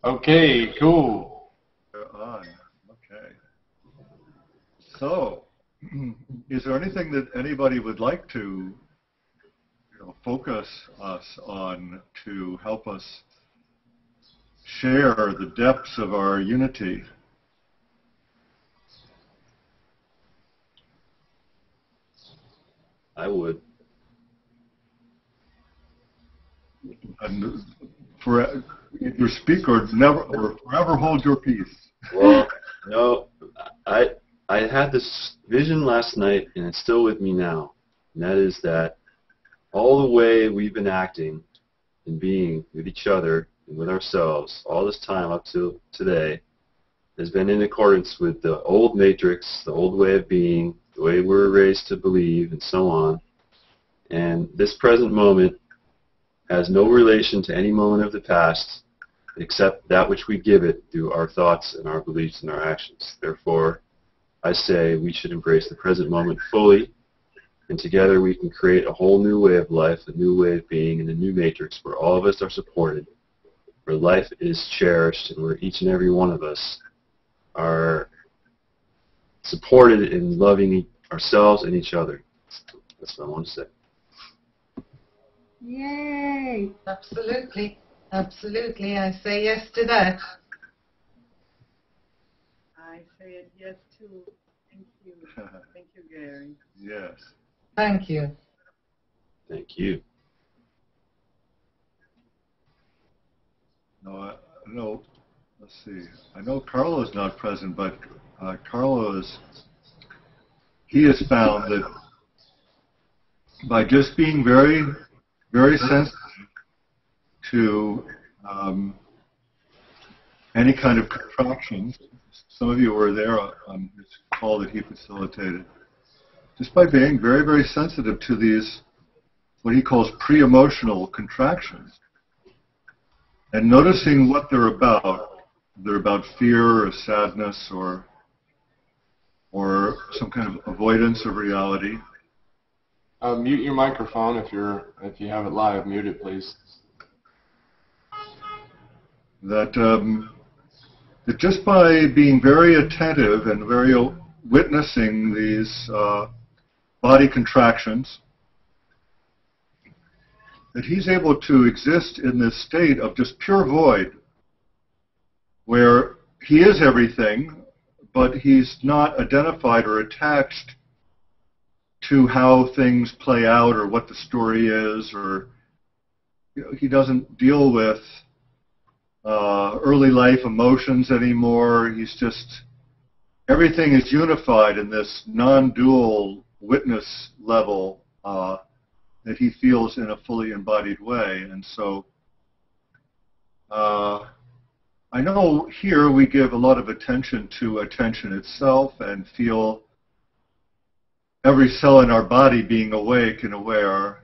Okay, cool. We're on. Okay. So, is there anything that anybody would like to focus us on to help us share the depths of our unity? I would. And either speak or never, or forever hold your peace. Well, no, I had this vision last night, and it's still with me now. And that is that all the way we've been acting and being with each other and with ourselves all this time up to today has been in accordance with the old matrix, the old way of being, the way we were raised to believe, and so on. And this present moment has no relation to any moment of the past except that which we give it through our thoughts and our beliefs and our actions. Therefore, I say we should embrace the present moment fully, and together we can create a whole new way of life, a new way of being, and a new matrix where all of us are supported, where life is cherished, and where each and every one of us are supported in loving ourselves and each other. That's what I want to say. Yay! Absolutely. Absolutely. I say yes to that. I say it yes too. Thank you. Thank you, Gary. Yes. Thank you. Thank you. No, let's see. I know Carlo's not present, but he has found that by just being very, very sensitive to any kind of contractions, some of you were there on this call that he facilitated, just by being very, very sensitive to these, what he calls pre-emotional contractions, and noticing what they're about. They're about fear or sadness or some kind of avoidance of reality. Mute your microphone if you have it live. Mute it, please. That just by being very attentive and very witnessing these body contractions, that he's able to exist in this state of just pure void, where he is everything, but he's not identified or attached to how things play out or what the story is, or he doesn't deal with early life emotions anymore. He's just, everything is unified in this non-dual witness level that he feels in a fully embodied way. And so I know here we give a lot of attention to attention itself and feel every cell in our body being awake and aware,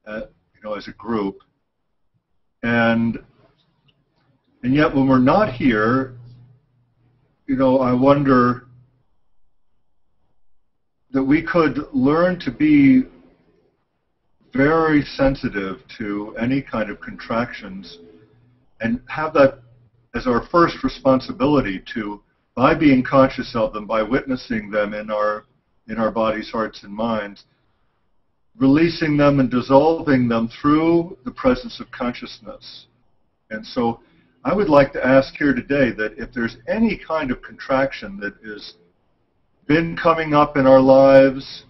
as a group. And yet when we're not here, I wonder that we could learn to be very sensitive to any kind of contractions and have that as our first responsibility to, by being conscious of them, by witnessing them in our bodies, hearts, and minds, releasing them and dissolving them through the presence of consciousness. And so I would like to ask here today that if there's any kind of contraction that has been coming up in our lives,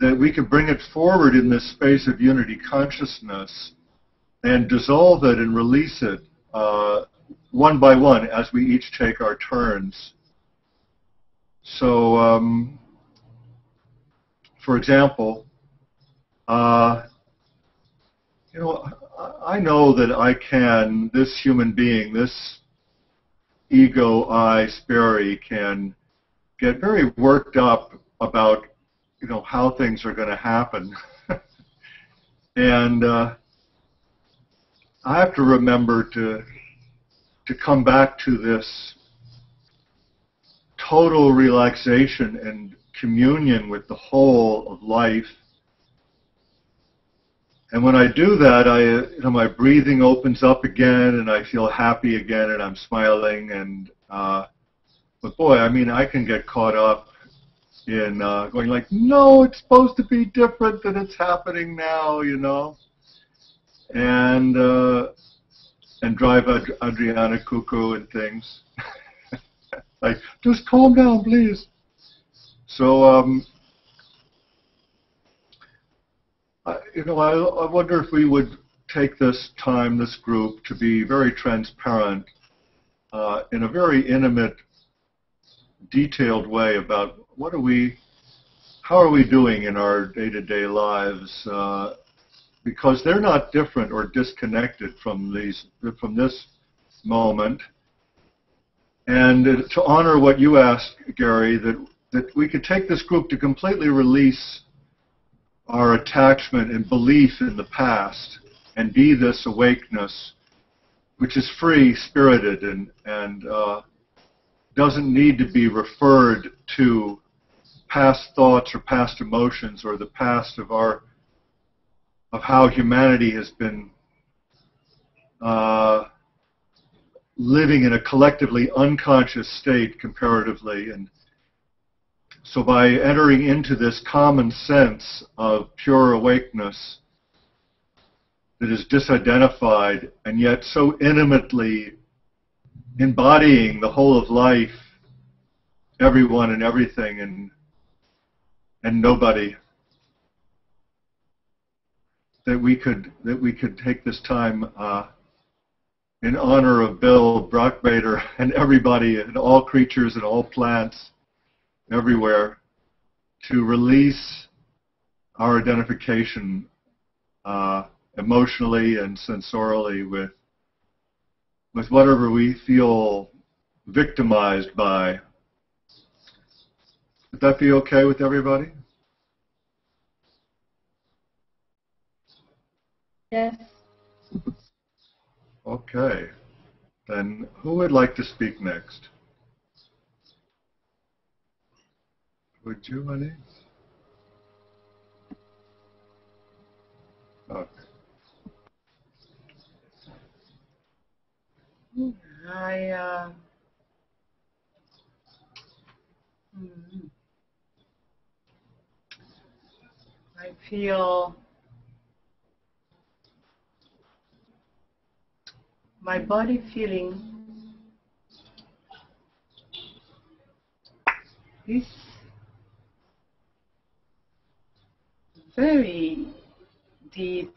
that we could bring it forward in this space of unity consciousness and dissolve it and release it one by one as we each take our turns. So, for example, I know that I can, this human being, this ego I, Sperry, can get very worked up about, how things are going to happen. And I have to remember to come back to this total relaxation and communion with the whole of life, And when I do that, my breathing opens up again, and I feel happy again, and I'm smiling. And but boy, I mean, I can get caught up in going like, no, it's supposed to be different than it's happening now, and drive Adriana cuckoo and things. Like, just calm down, please. So, I wonder if we would take this time, this group, to be very transparent in a very intimate, detailed way about how are we doing in our day-to-day lives, because they're not different or disconnected from this moment. And to honor what you asked, Gary, that we could take this group to completely release our attachment and belief in the past and be this awakeness, which is free, spirited, and doesn't need to be referred to past thoughts or past emotions or the past of how humanity has been living in a collectively unconscious state comparatively. And so by entering into this common sense of pure awakeness that is disidentified and yet so intimately embodying the whole of life, everyone and everything and nobody, that we could take this time in honor of Bill Brockbader and everybody and all creatures and all plants everywhere, to release our identification emotionally and sensorially with whatever we feel victimized by. Would that be okay with everybody? Yes. Okay. Then who would like to speak next? Would you, honey? Okay. I feel my body feeling this very deep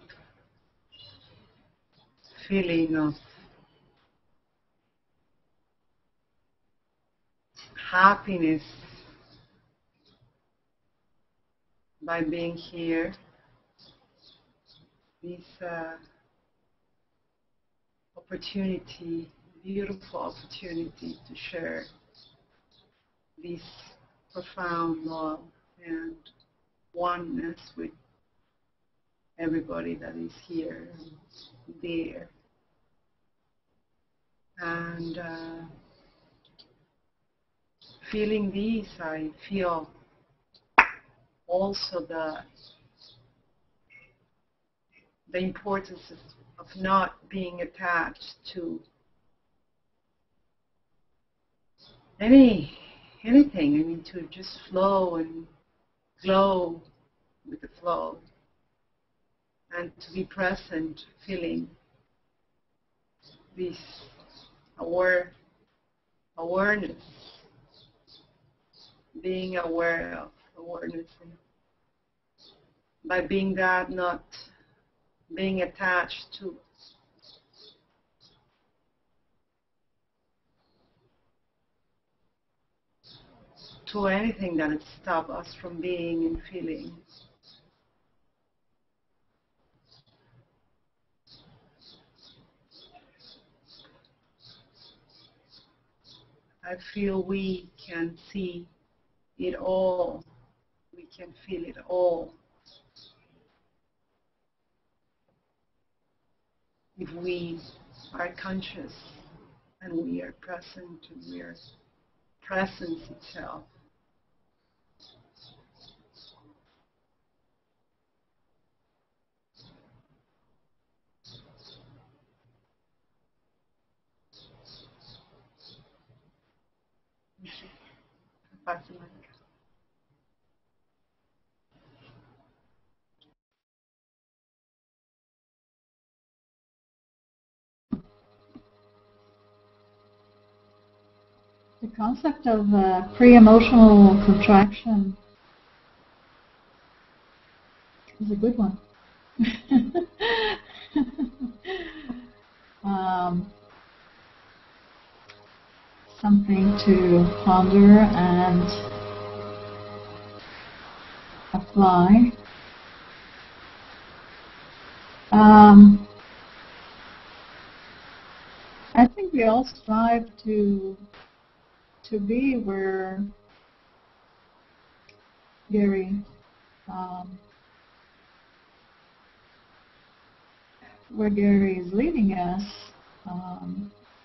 feeling of happiness by being here. This opportunity, beautiful opportunity to share this profound love and oneness with everybody that is here and there. And feeling this, I feel also the importance of not being attached to anything. I mean, to just flow and glow with the flow, and to be present, feeling this awareness, being aware of awareness, and by being that, not being attached to anything that would stop us from being and feeling. I feel we can see it all. We can feel it all. If we are conscious and we are present and we are presence itself. The concept of pre-emotional contraction is a good one. Something to ponder and apply. I think we all strive to be where Gary is leading us.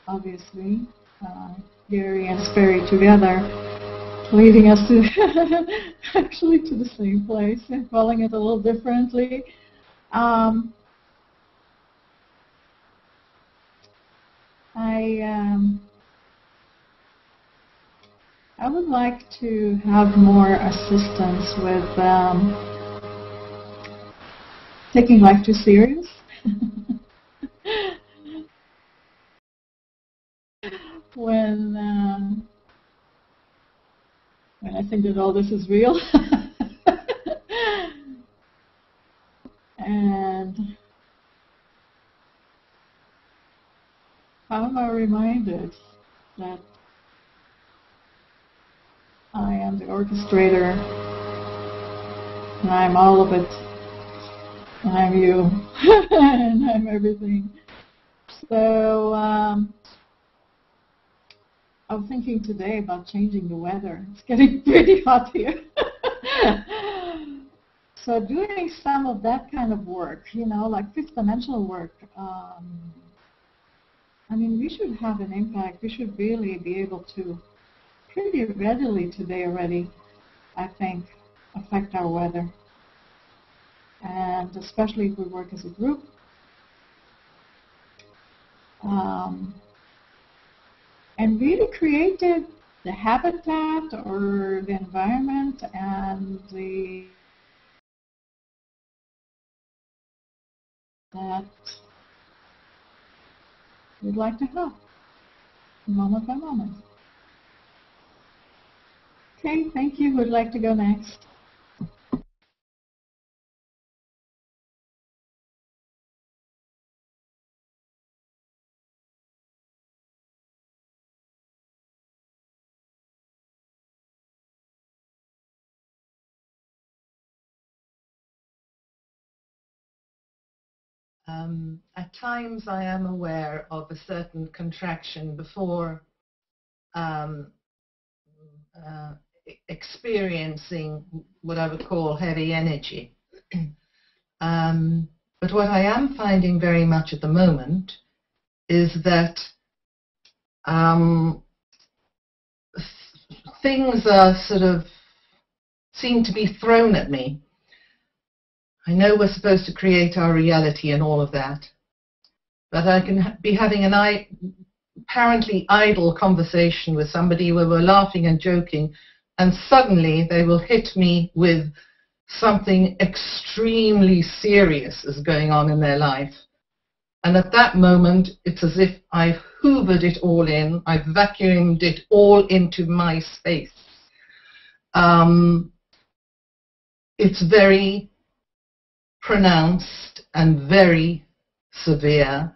Obviously, Gary and Sperry together, leading us to actually to the same place and calling it a little differently. I would like to have more assistance with taking life too serious. When I think that all this is real. And how am I reminded that I am the orchestrator, and I'm all of it, and I'm you, and I'm everything. So I'm thinking today about changing the weather. It's getting pretty hot here. So doing some of that kind of work, you know, like fifth dimensional work, I mean, we should have an impact. We should really be able to pretty readily today already, I think, affect our weather. And especially if we work as a group. And really create the habitat or the environment and that we'd like to have, moment by moment. Okay, thank you. Who'd like to go next? At times I am aware of a certain contraction before experiencing what I would call heavy energy. But what I am finding very much at the moment is that things are sort of seem to be thrown at me. I know we're supposed to create our reality and all of that, but I can be having an apparently idle conversation with somebody where we're laughing and joking, and suddenly they will hit me with something extremely serious is going on in their life. And at that moment, it's as if I've hoovered it all in, I've vacuumed it all into my space. It's very pronounced and very severe.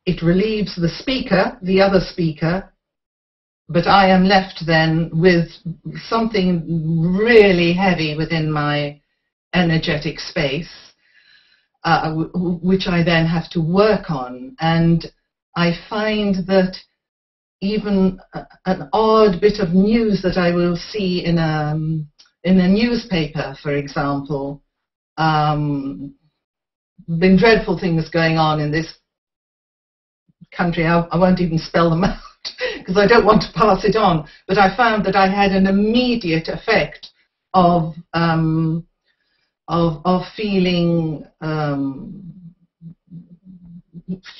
It relieves the speaker, the other speaker, but I am left then with something really heavy within my energetic space, which I then have to work on. And I find that even an odd bit of news that I will see in a newspaper, for example, been dreadful things going on in this country. I won't even spell them out because I don't want to pass it on. But I found that I had an immediate effect of feeling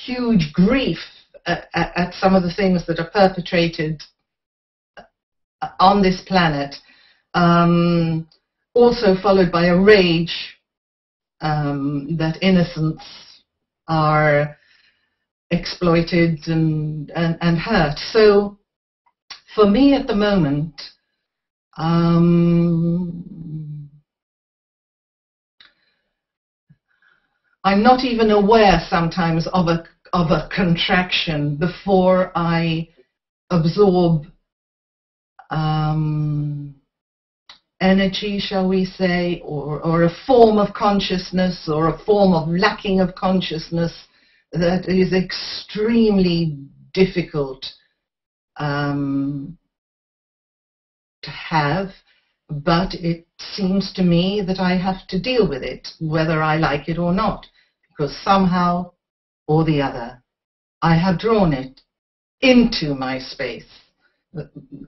huge grief at some of the things that are perpetrated on this planet. Also followed by a rage that innocents are exploited and hurt. So for me at the moment, I'm not even aware sometimes of a contraction before I absorb energy, shall we say, or a form of consciousness, or a form of lacking of consciousness that is extremely difficult to have, but it seems to me that I have to deal with it, whether I like it or not, because somehow or the other I have drawn it into my space.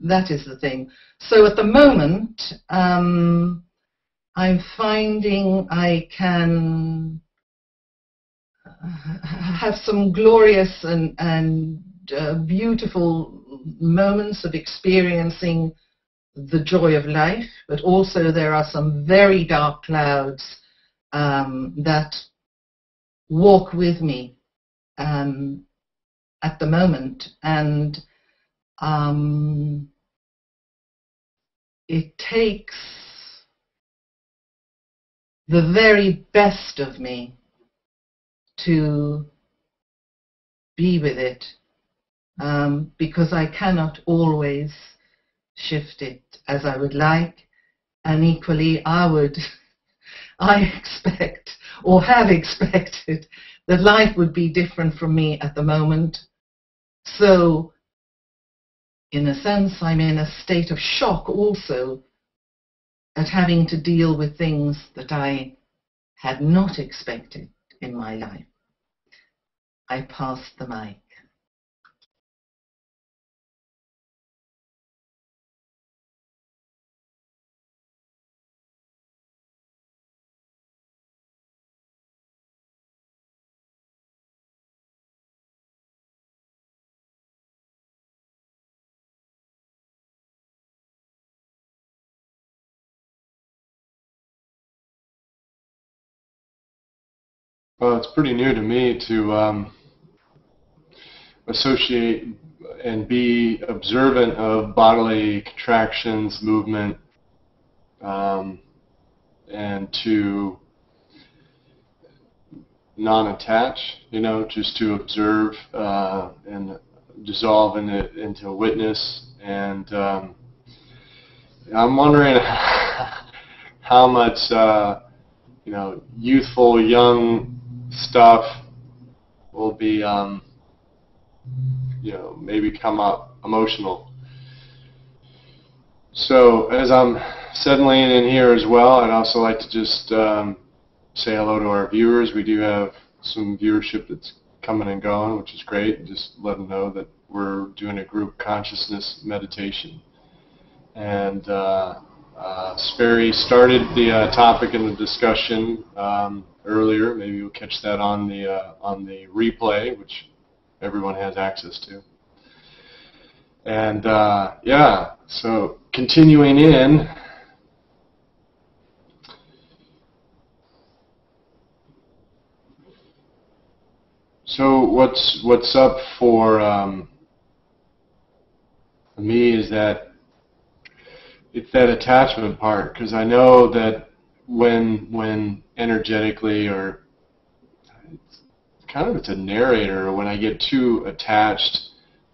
That is the thing. So at the moment, I'm finding I can have some glorious and beautiful moments of experiencing the joy of life, but also there are some very dark clouds that walk with me at the moment, and it takes the very best of me to be with it, because I cannot always shift it as I would like, and equally I expect or have expected that life would be different from me at the moment. So in a sense, I'm in a state of shock also at having to deal with things that I had not expected in my life. I pass the mic. Well, it's pretty new to me to associate and be observant of bodily contractions, movement, and to non-attach, just to observe and dissolve into witness. And I'm wondering how much, youthful, young stuff will be, maybe come up emotional. So as I'm settling in here as well, I'd also like to just say hello to our viewers. We do have some viewership that's coming and going, which is great. Just let them know that we're doing a group consciousness meditation. And Sperry started the topic in the discussion earlier. Maybe you'll catch that on the replay, which everyone has access to. And so continuing in. So what's up for me is that it's that attachment part, because I know that when energetically, or it's a narrator, when I get too attached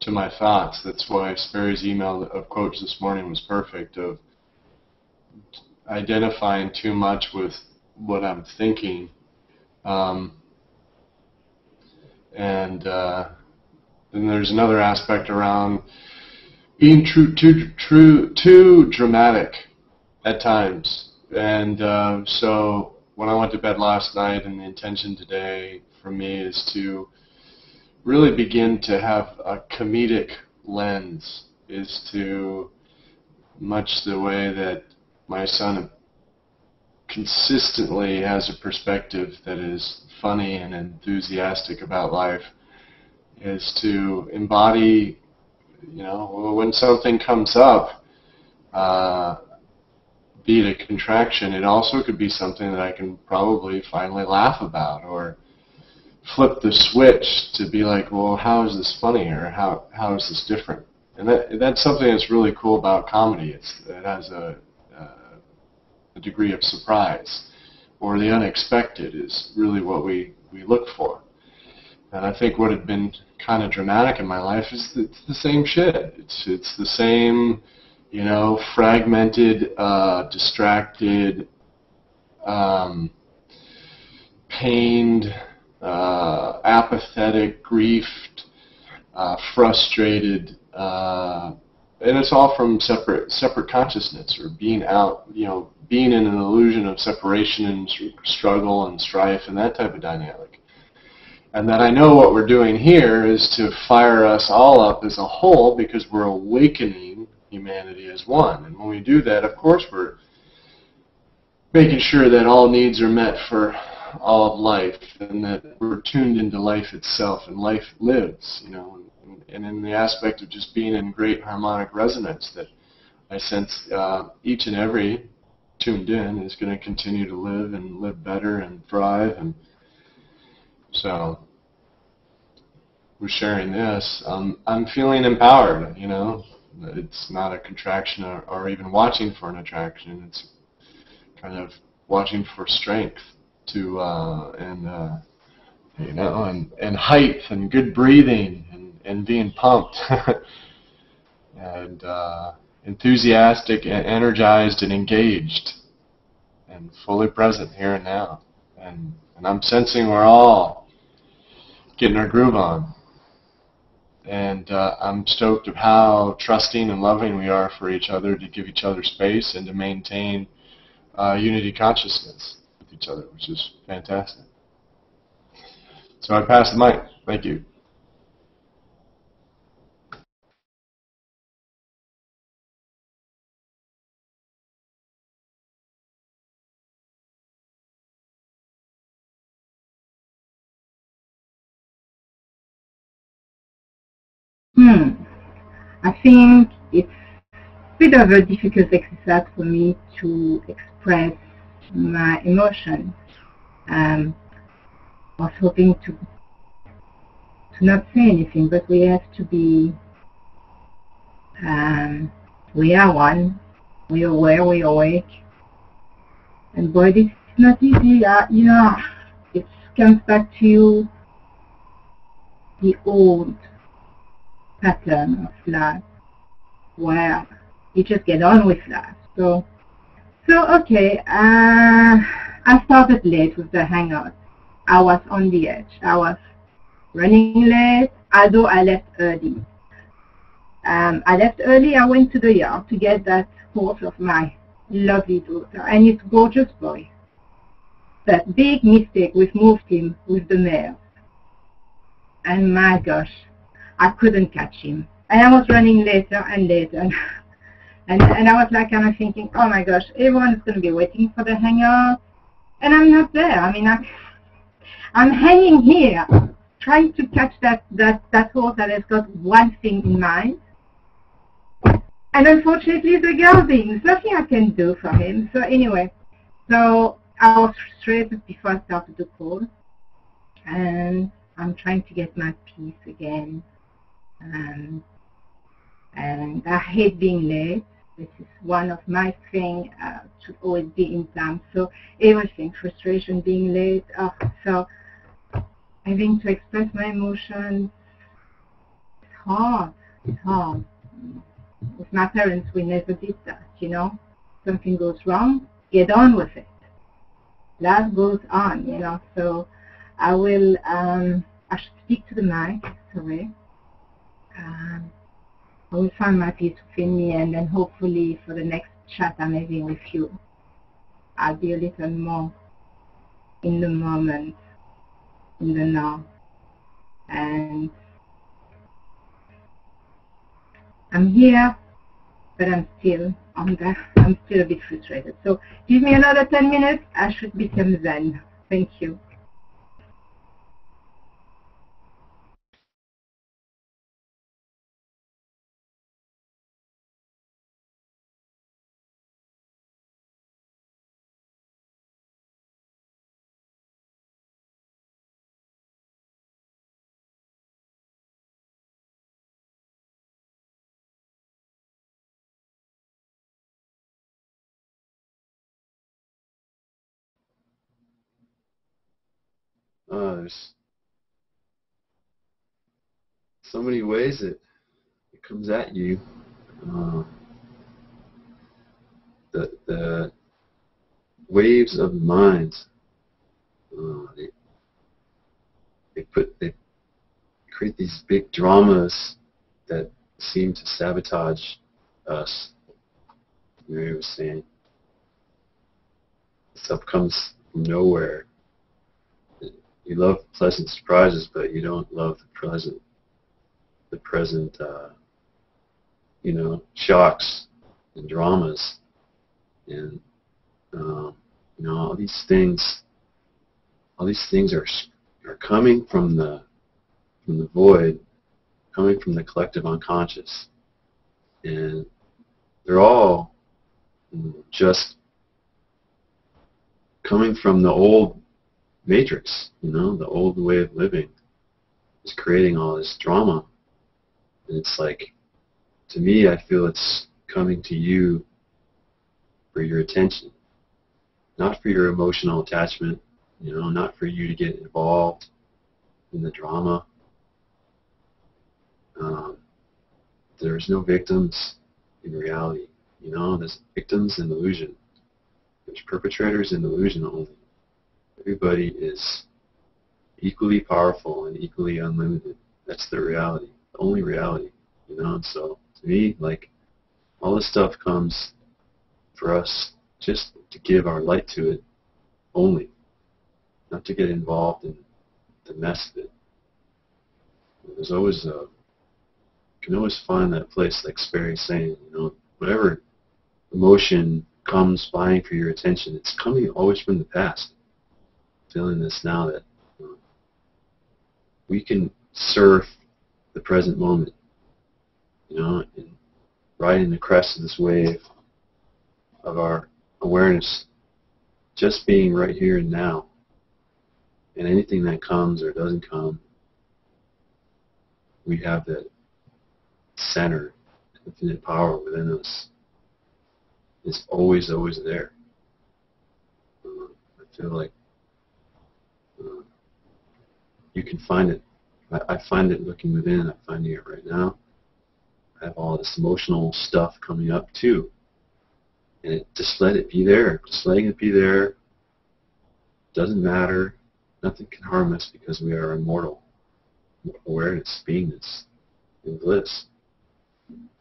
to my thoughts. That's why Sperry's email of quotes this morning was perfect, of identifying too much with what I'm thinking. And then there's another aspect around being too dramatic at times. And so when I went to bed last night, and the intention today for me is to really begin to have a comedic lens, is to, much the way that my son consistently has a perspective that is funny and enthusiastic about life, is to embody, when something comes up, be it a contraction, it also could be something that I can probably finally laugh about, or flip the switch to be like, well, how is this funny, or how is this different? And that's something that's really cool about comedy. It has a degree of surprise, or the unexpected is really what we look for. And I think what had been kind of dramatic in my life is it's the same shit. It's the same, you know, fragmented, distracted, pained, apathetic, griefed, frustrated, and it's all from separate consciousness, or being out, you know, being in an illusion of separation and struggle and strife and that type of dynamic. And that I know what we're doing here is to fire us all up as a whole, because we're awakening humanity as one. And when we do that, of course, we're making sure that all needs are met for all of life, and that we're tuned into life itself, and life lives, you know. And in the aspect of just being in great harmonic resonance, that I sense each and every tuned in is going to continue to live and live better and thrive. And so, with sharing this, I'm feeling empowered, you know. It's not a contraction or even watching for an attraction. It's kind of watching for strength to you know, and height and good breathing and being pumped and enthusiastic and energized and engaged and fully present here and now. And I'm sensing we're all getting our groove on. And I'm stoked of how trusting and loving we are for each other, to give each other space and to maintain unity consciousness with each other, which is fantastic. So I pass the mic. Thank you. I think it's a bit of a difficult exercise for me to express my emotion. I was hoping to not say anything, but we have to be, we are one, we are aware, we are awake. And boy, this is not easy. You know, it comes back to the old pattern of life, where you just get on with life. So okay, I started late with the hangout. I was on the edge. I was running late, although I left early. I left early. I went to the yard to get that horse of my lovely daughter, and it's a gorgeous boy. But big mistake, we've moved him with the mare. And my gosh, I couldn't catch him. And I was running later and later. And I was like kind of thinking, oh my gosh, everyone is going to be waiting for the hangout. And I'm not there. I mean, I'm hanging here, trying to catch that horse that has got one thing in mind. And unfortunately, the gelding. There's nothing I can do for him. So anyway, so I was frustrated before I started the call. And I'm trying to get my peace again. And I hate being late. This is one of my things, to always be in time. So everything, frustration, being late. So having to express my emotions, it's hard. It's hard. With my parents, we never did that, you know. Something goes wrong, get on with it. Life goes on, you know. So I will, I should speak to the mic, sorry. I will find my peace within me, and then hopefully for the next chat I'm having with you, I'll be a little more in the moment, in the now. And I'm here, but I'm still a bit frustrated. So give me another 10 minutes, I should become zen. Thank you. There's so many ways it comes at you. The waves of the mind. They create these big dramas that seem to sabotage us. Mary was saying, stuff comes from nowhere. You love pleasant surprises, but you don't love the present, shocks and dramas, and all these things are coming from the void, coming from the collective unconscious, and they're all just coming from the old matrix, the old way of living is creating all this drama. And it's like, to me, I feel it's coming to you for your attention, not for your emotional attachment, not for you to get involved in the drama. There's no victims in reality, there's victims in illusion. There's perpetrators in illusion only. Everybody is equally powerful and equally unlimited. That's the reality, the only reality, So to me, like, all this stuff comes for us just to give our light to it only, not to get involved in the mess of it. There's always you can always find that place, like Sperry saying, whatever emotion comes vying for your attention, it's coming always from the past. Feeling this now that we can surf the present moment, and riding the crest of this wave of our awareness, just being right here and now, and anything that comes or doesn't come, we have that center, infinite power within us. It's always there. I feel like you can find it. I find it looking within. I'm finding it right now. I have all this emotional stuff coming up too. And just let it be there. Just letting it be there. Doesn't matter. Nothing can harm us because we are immortal. Awareness, beingness, and bliss.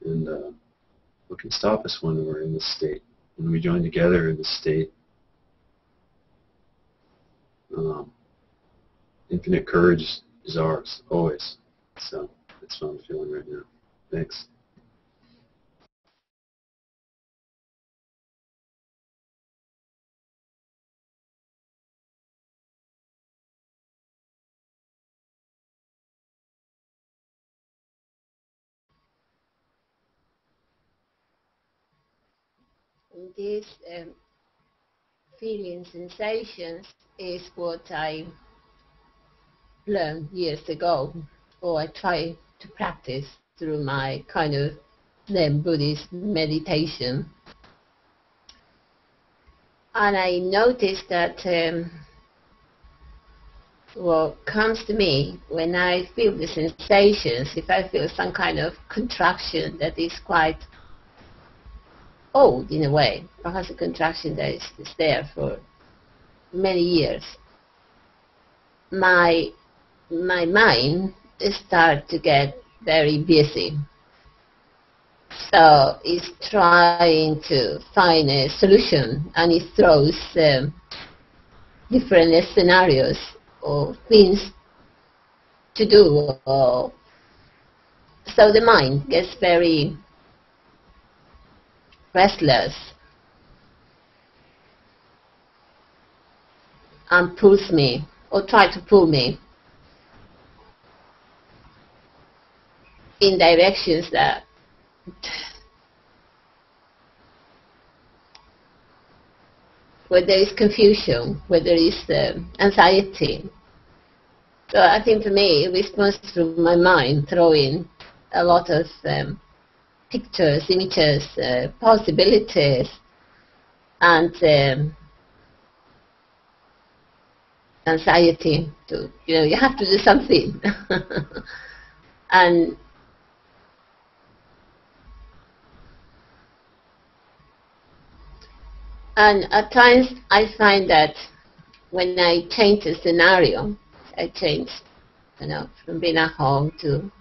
And what can stop us when we're in this state? When we join together in this state, infinite courage is ours, always. So that's what I'm feeling right now. Thanks. These feeling sensations is what I learned years ago, or I try to practice through my kind of Zen Buddhist meditation. And I noticed that what comes to me when I feel the sensations, if I feel some kind of contraction that is quite old in a way, perhaps a contraction that is there for many years, my mind starts to get very busy. So it's trying to find a solution, and it throws different scenarios or things to do. So the mind gets very restless and pulls me, or try to pull me in directions that where there is confusion, where there is anxiety. So I think for me, it responds through my mind, throwing a lot of pictures, images, possibilities, and anxiety to, you have to do something. and at times I find that when I change the scenario, I change, from being at home to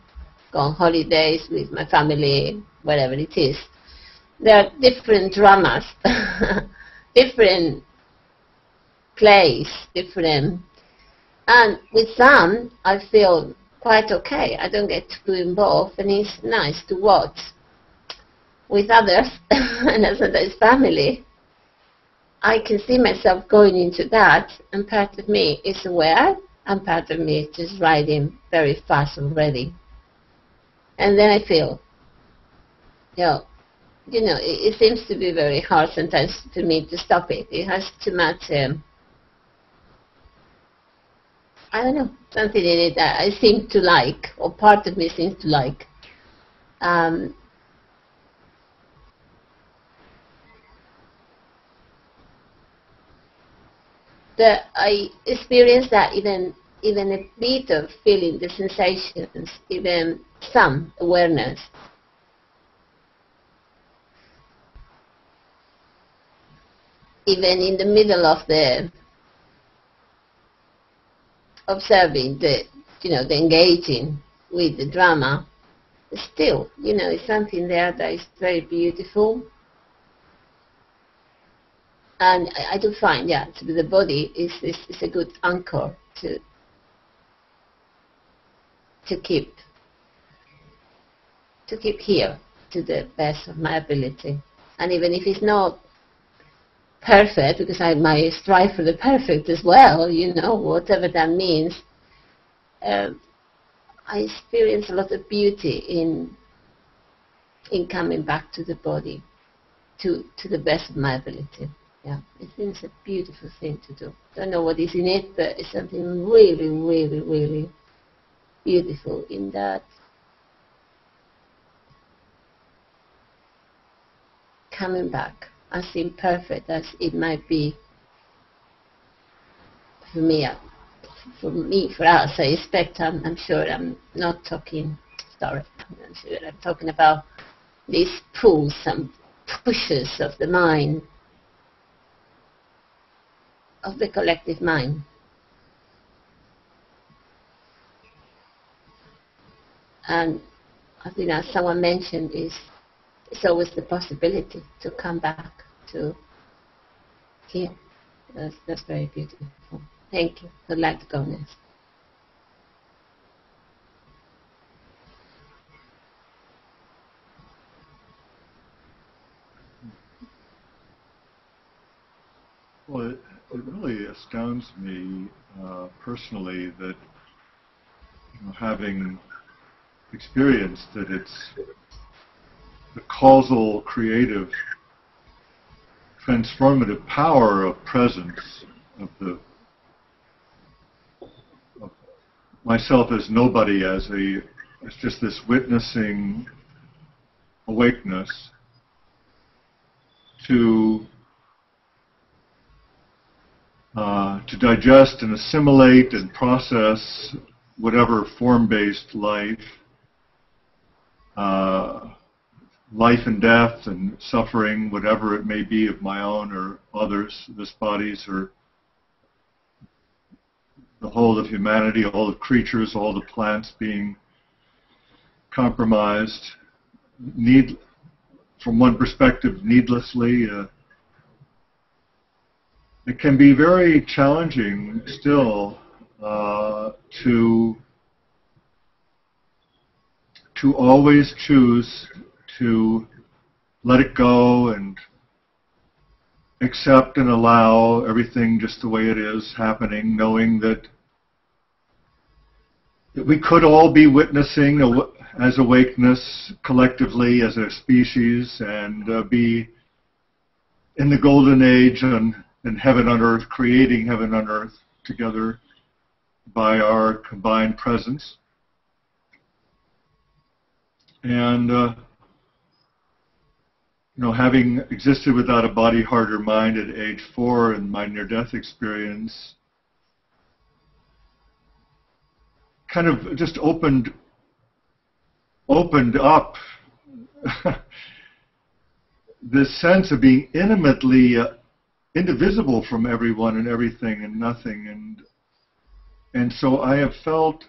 go on holidays with my family, whatever it is. There are different dramas, different plays, different, and with some I feel quite okay. I don't get too involved, and it's nice to watch. With others, and as sometimes family, I can see myself going into that, and part of me is aware, and part of me is just riding very fast already. And then I feel, it seems to be very hard sometimes for me to stop it. It has too much, I don't know, something in it that I seem to like, or part of me seems to like. That I experience that even a bit of feeling the sensations, even some awareness. Even in the middle of the observing, the engaging with the drama, still, it's something there that is very beautiful. And I do find, the body is a good anchor to keep here to the best of my ability. And even if it's not perfect, because I might strive for the perfect as well, whatever that means, I experience a lot of beauty in coming back to the body, to the best of my ability. Yeah, it seems a beautiful thing to do. Don't know what is in it, but it's something really, really, really beautiful in that. Coming back, as imperfect as it might be for me, for us, I expect, I'm sure I'm not talking, sorry, I'm sure I'm talking about these pulls and pushes of the mind, of the collective mind. And I think, as someone mentioned, it's always the possibility to come back to here. That's very beautiful. Thank you. I'd like to go next. Well, it really astounds me personally that, having experienced that it's the causal, creative, transformative power of presence, of myself as nobody, as just this witnessing awakeness, to digest and assimilate and process whatever form-based life, life and death and suffering, whatever it may be, of my own or others, this body's, or the whole of humanity, all the creatures, all the plants being compromised, from one perspective, needlessly. It can be very challenging still to always choose to let it go and accept and allow everything just the way it is happening, knowing that we could all be witnessing as awakeness collectively as a species, and be in the golden age and heaven on earth, creating heaven on earth together by our combined presence. And having existed without a body, heart, or mind at age 4 in my near-death experience, kind of just opened up this sense of being intimately indivisible from everyone and everything and nothing, and so I have felt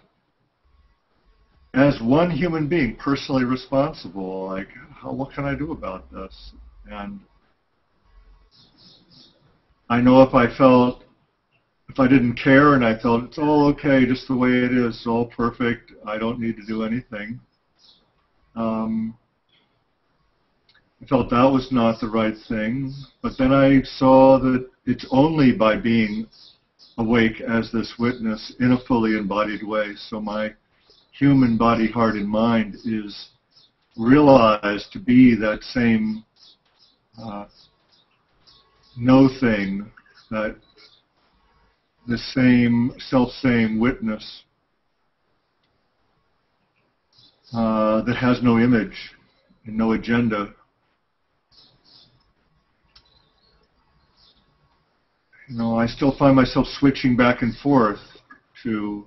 as one human being personally responsible, like, what can I do about this? And I know if I didn't care and I felt it's all okay just the way it is, it's all perfect, I don't need to do anything, I felt that was not the right thing. But then I saw that it's only by being awake as this witness in a fully embodied way. So my human body, heart, and mind is realized to be that same no thing, that the same self-same witness that has no image and no agenda. You know, I still find myself switching back and forth to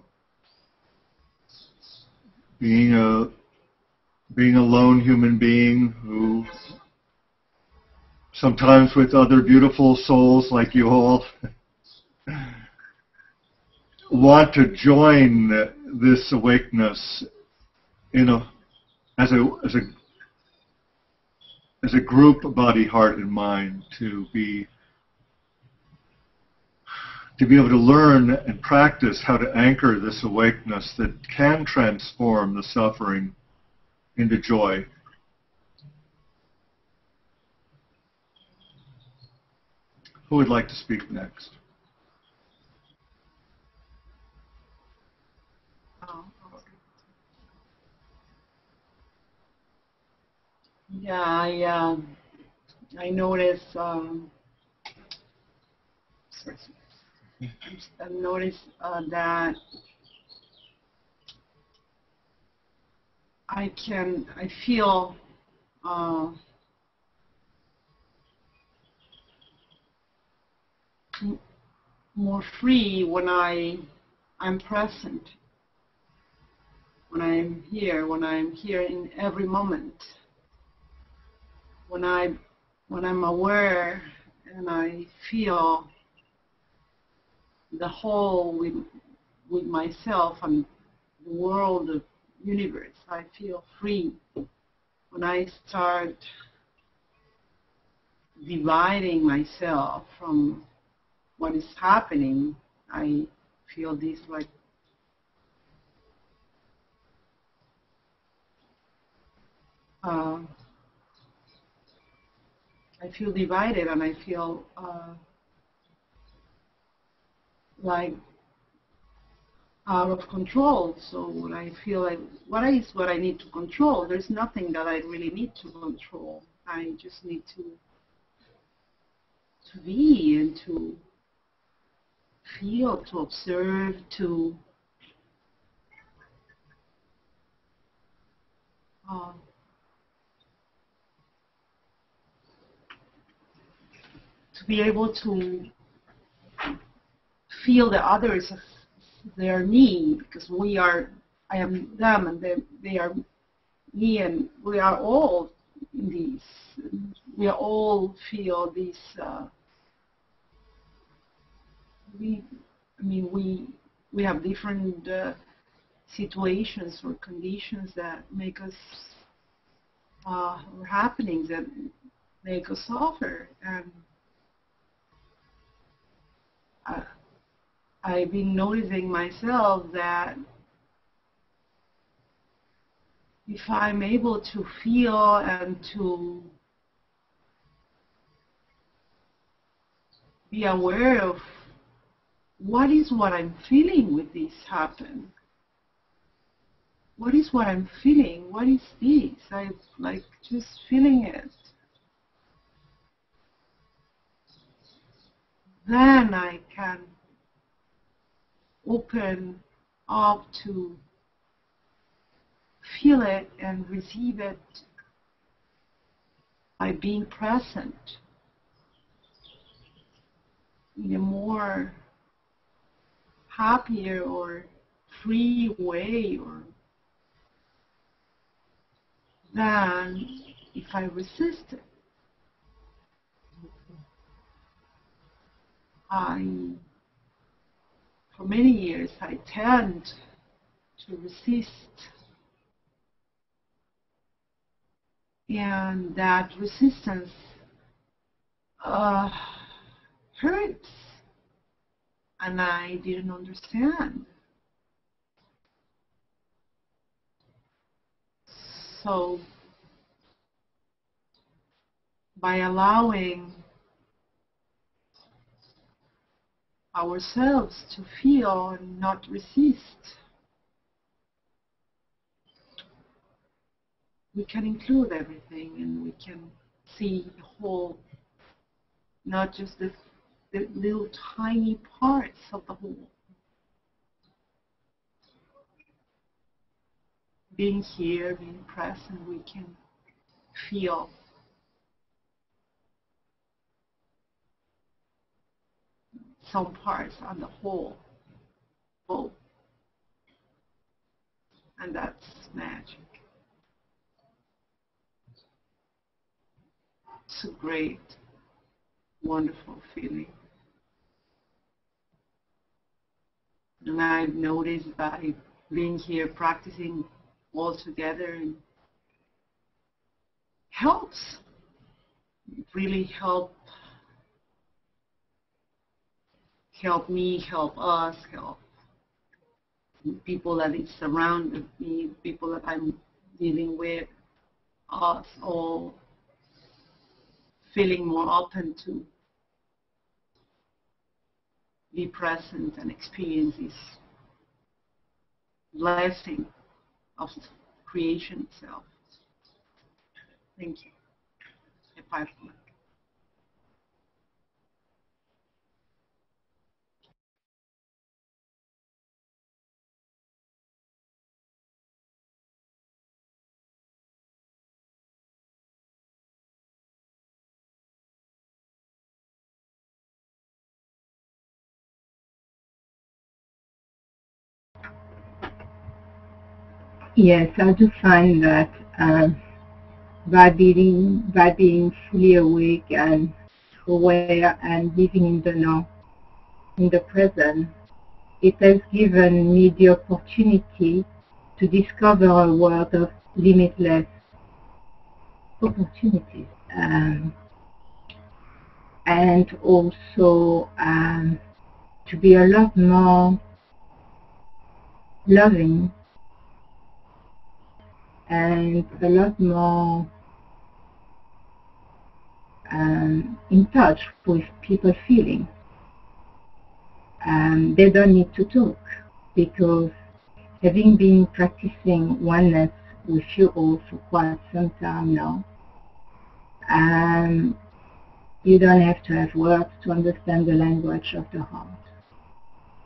being a lone human being who sometimes with other beautiful souls like you all want to join this awakeness as a group, body, heart, and mind, to be able to learn and practice how to anchor this awakeness that can transform the suffering into joy. Who would like to speak next? Yeah, I noticed. I've noticed that I feel more free when I'm present, when I'm here in every moment, when I'm aware and I feel the whole with myself and the world, the universe. I feel free. When I start dividing myself from what is happening, I feel this like I feel divided, and I feel like out of control. So when I feel like, what I need to control? There's nothing that I really need to control. I just need to be and to feel, to observe, to be able to feel the others as they are me, because I am them and they are me, and we are all in these. We all feel these. We have different situations or conditions that make us, or happenings that make us suffer, and I've been noticing myself that if I'm able to feel and to be aware of what I'm feeling with this happen. What is what I'm feeling? What is this? I like just feeling it. Then I can open up to feel it and receive it by being present in a more happier or free way, or than if I resist it. For many years, I tend to resist, and that resistance hurts, and I didn't understand. So, by allowing ourselves to feel and not resist, we can include everything, and we can see the whole, not just the little tiny parts of the whole. Being here, being present, we can feel some parts on the whole. And that's magic. It's a great, wonderful feeling. And I've noticed by being here, practicing all together, and helps. It really help me, help us, help people that is surrounded me, people that I'm dealing with, us all feeling more open to be present and experience this blessing of creation itself. Thank you. Yes, I do find that by being fully awake and aware and living in the now, in the present, it has given me the opportunity to discover a world of limitless opportunities, and also to be a lot more loving and a lot more in touch with people's feelings. They don't need to talk, because having been practicing oneness with you all for quite some time now, you don't have to have words to understand the language of the heart,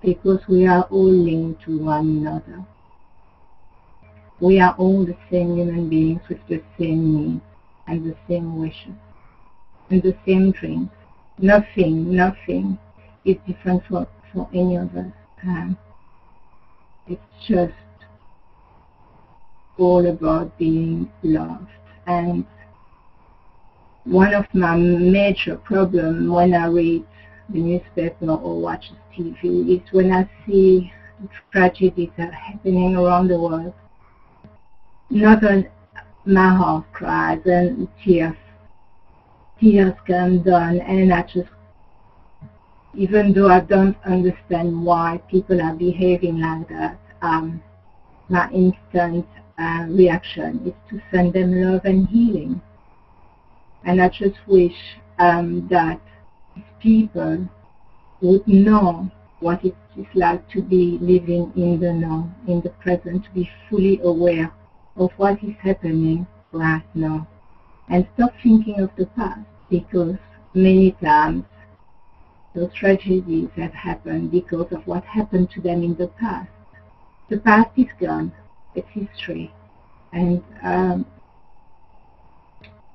because we are all linked to one another. We are all the same human beings with the same needs and the same wishes and the same dreams. Nothing is different for any of us. It's just all about being loved. And one of my major problems when I read the newspaper or watch TV is when I see the tragedies that are happening around the world. Not on my heart cries and tears come down, and I just, even though I don't understand why people are behaving like that, my instant reaction is to send them love and healing. And I just wish that people would know what it is like to be living in the now, in the present, to be fully aware of what is happening right now, and stop thinking of the past, because many times those tragedies have happened because of what happened to them in the past. The past is gone, it's history, and a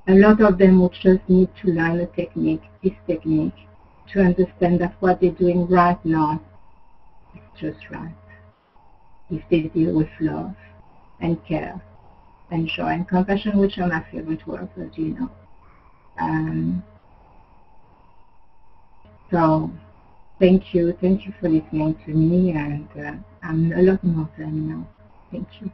lot of them would just need to learn a technique, this technique, to understand that what they're doing right now is just right. if they deal with love and care and joy and compassion, which are my favorite words, as you know. So thank you for listening to me, and I'm a lot more than now. Thank you.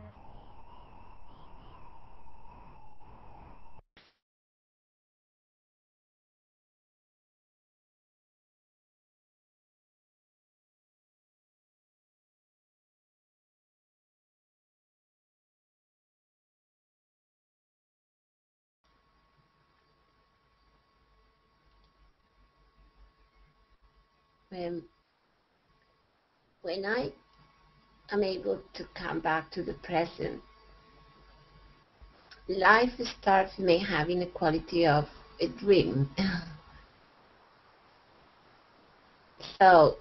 When I am able to come back to the present, life starts me having a quality of a dream. So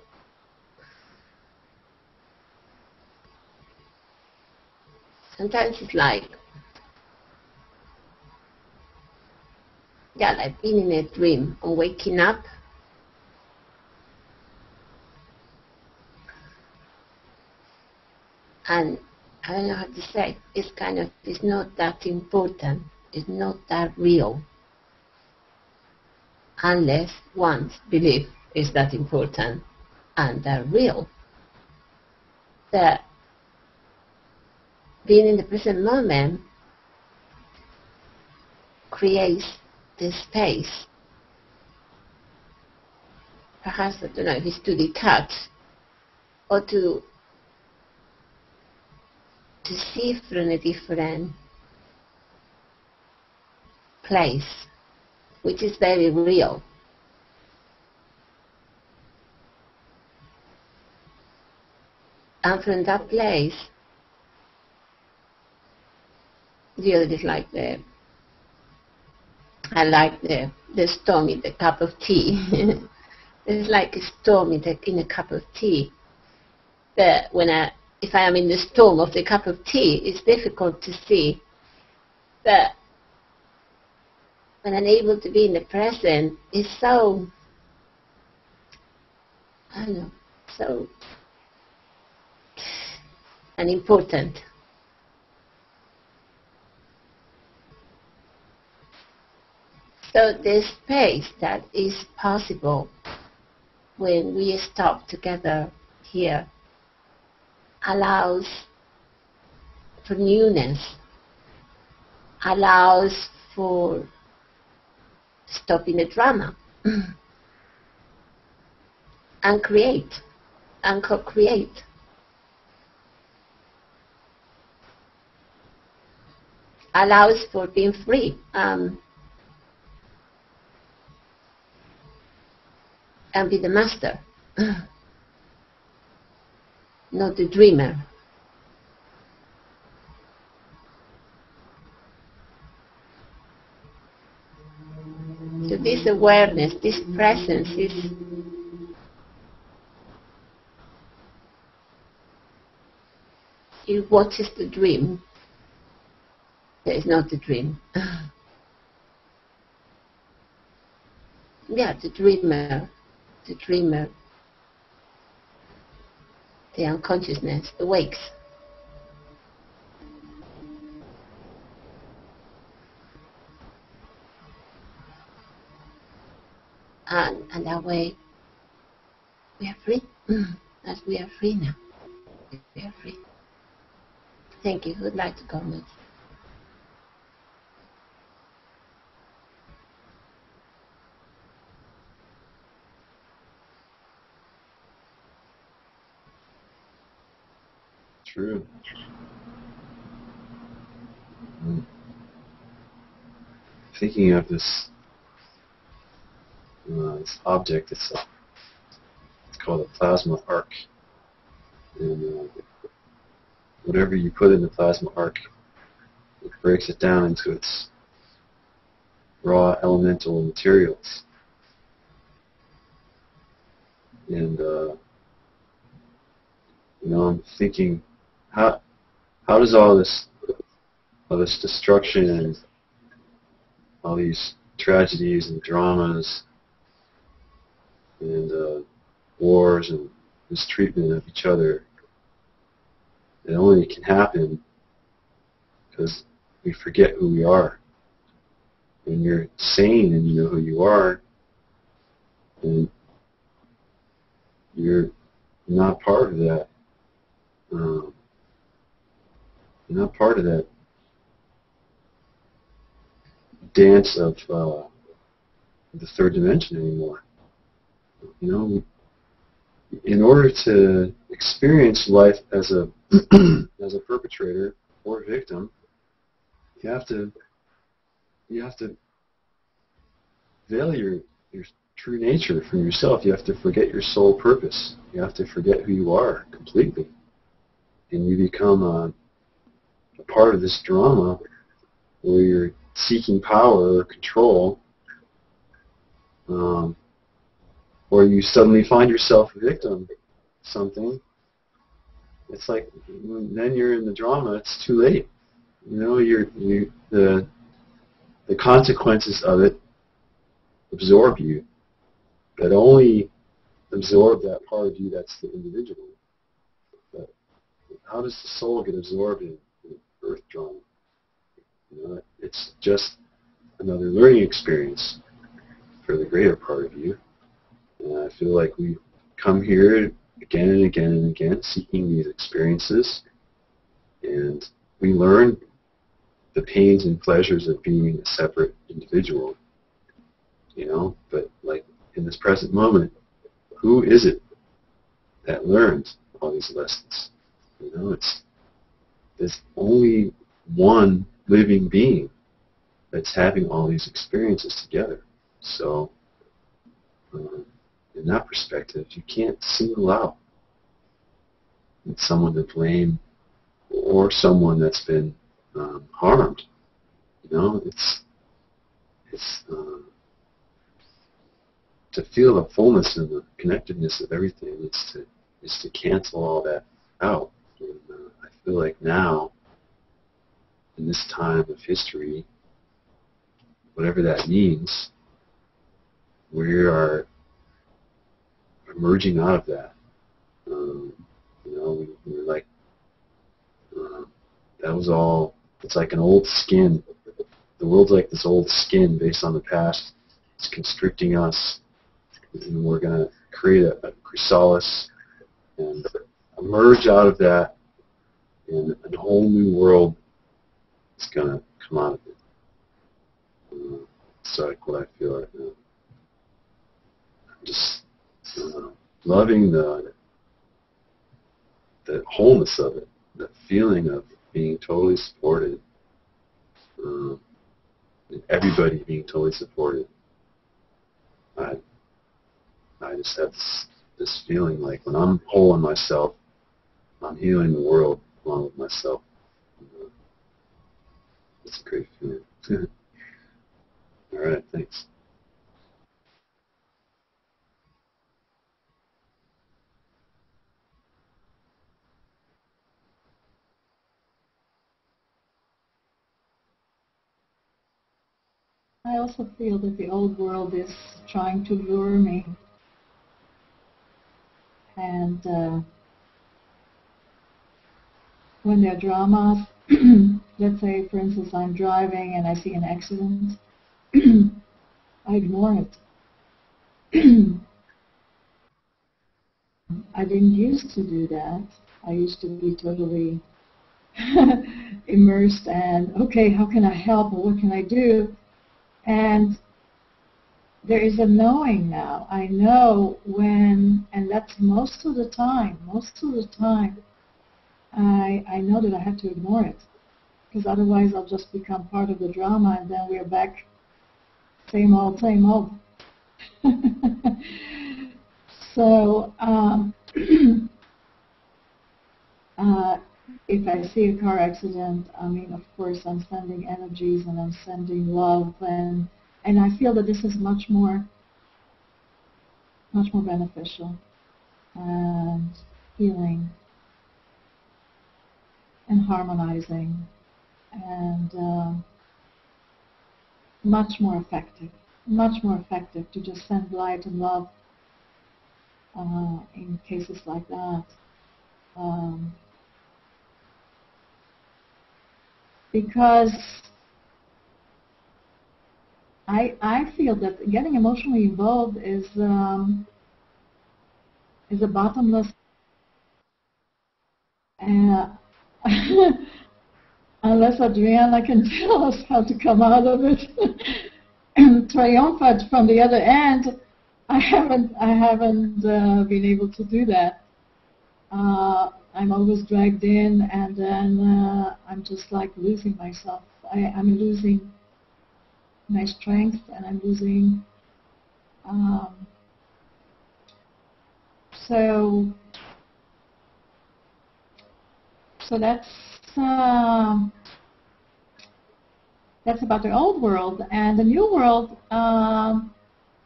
sometimes it's like being in a dream and waking up. And I don't know how to say, it's not that important, it's not that real, unless one's belief is that important and that real. That being in the present moment creates the space, perhaps, I don't know if it's to detach or to see from a different place, which is very real. And from that place, the other is like I like the storm in the cup of tea. It's like a storm in a cup of tea. But if I am in the storm of the cup of tea, it's difficult to see. But when I'm able to be in the present, it's so, I don't know, so unimportant. So the space that is possible when we stop together here allows for newness, allows for stopping the drama and create and co-create. Allows for being free and be the master, not the dreamer. So this awareness, this presence it watches the dream. There is not a dream. Yeah, the dreamer, the unconsciousness awakes. And that way, we are free. As we are free now. We are free. Thank you. Who would like to comment? True. Thinking of this object, it's called a plasma arc, and whatever you put in the plasma arc, it breaks it down into its raw elemental materials. And I'm thinking, how does all this destruction and all these tragedies and dramas and wars and mistreatment of each other, it only can happen because we forget who we are. When you're sane and you know who you are, then you're not part of that. You're not part of that dance of the third dimension anymore. You know, in order to experience life as a as a perpetrator or victim, you have to veil your true nature from yourself. You have to forget your soul purpose. You have to forget who you are completely, and you become a part of this drama where you're seeking power or control, or you suddenly find yourself a victim of something. It's like then you're in the drama. It's too late. You know, the consequences of it absorb you, but only absorb that part of you that's the individual. But how does the soul get absorbed in earth drama? You know, it's just another learning experience for the greater part of you. And I feel like we come here again and again and again seeking these experiences, and we learn the pains and pleasures of being a separate individual. You know, but like in this present moment, who is it that learns all these lessons? You know, there's only one living being that's having all these experiences together. So, in that perspective, you can't single out someone to blame or someone that's been harmed. You know, it's to feel the fullness and the connectedness of everything is to cancel all that out. And I feel like now, in this time of history, whatever that means, we are emerging out of that. You know, we're like, that was all, it's like an old skin. The world's like this old skin based on the past. It's constricting us. And we're going to create a chrysalis and emerge out of that, and a whole new world is going to come out of it. It's like what I feel right now. I'm just loving the wholeness of it, the feeling of being totally supported, and everybody being totally supported. I just have this feeling like when I'm whole in myself, I'm healing the world along with myself. It's a great feeling. All right, thanks. I also feel that the old world is trying to lure me. And when there are dramas, let's say, for instance, I'm driving and I see an accident, I ignore it. I didn't used to do that. I used to be totally immersed and, okay, how can I help or what can I do? And there is a knowing now. I know when, and that's most of the time, I know that I have to ignore it, because otherwise I'll just become part of the drama and then we're back, same old, same old. So, if I see a car accident, I mean, of course, I'm sending energies and I'm sending love, and I feel that this is much more beneficial and healing and harmonizing and much more effective to just send light and love in cases like that. because I feel that getting emotionally involved is a bottomless. Unless Adriana can tell us how to come out of it triumphant from the other end, I haven't been able to do that. I'm always dragged in, and then I'm just like losing myself. I'm losing my strength, and I'm losing. So that's about the old world, and the new world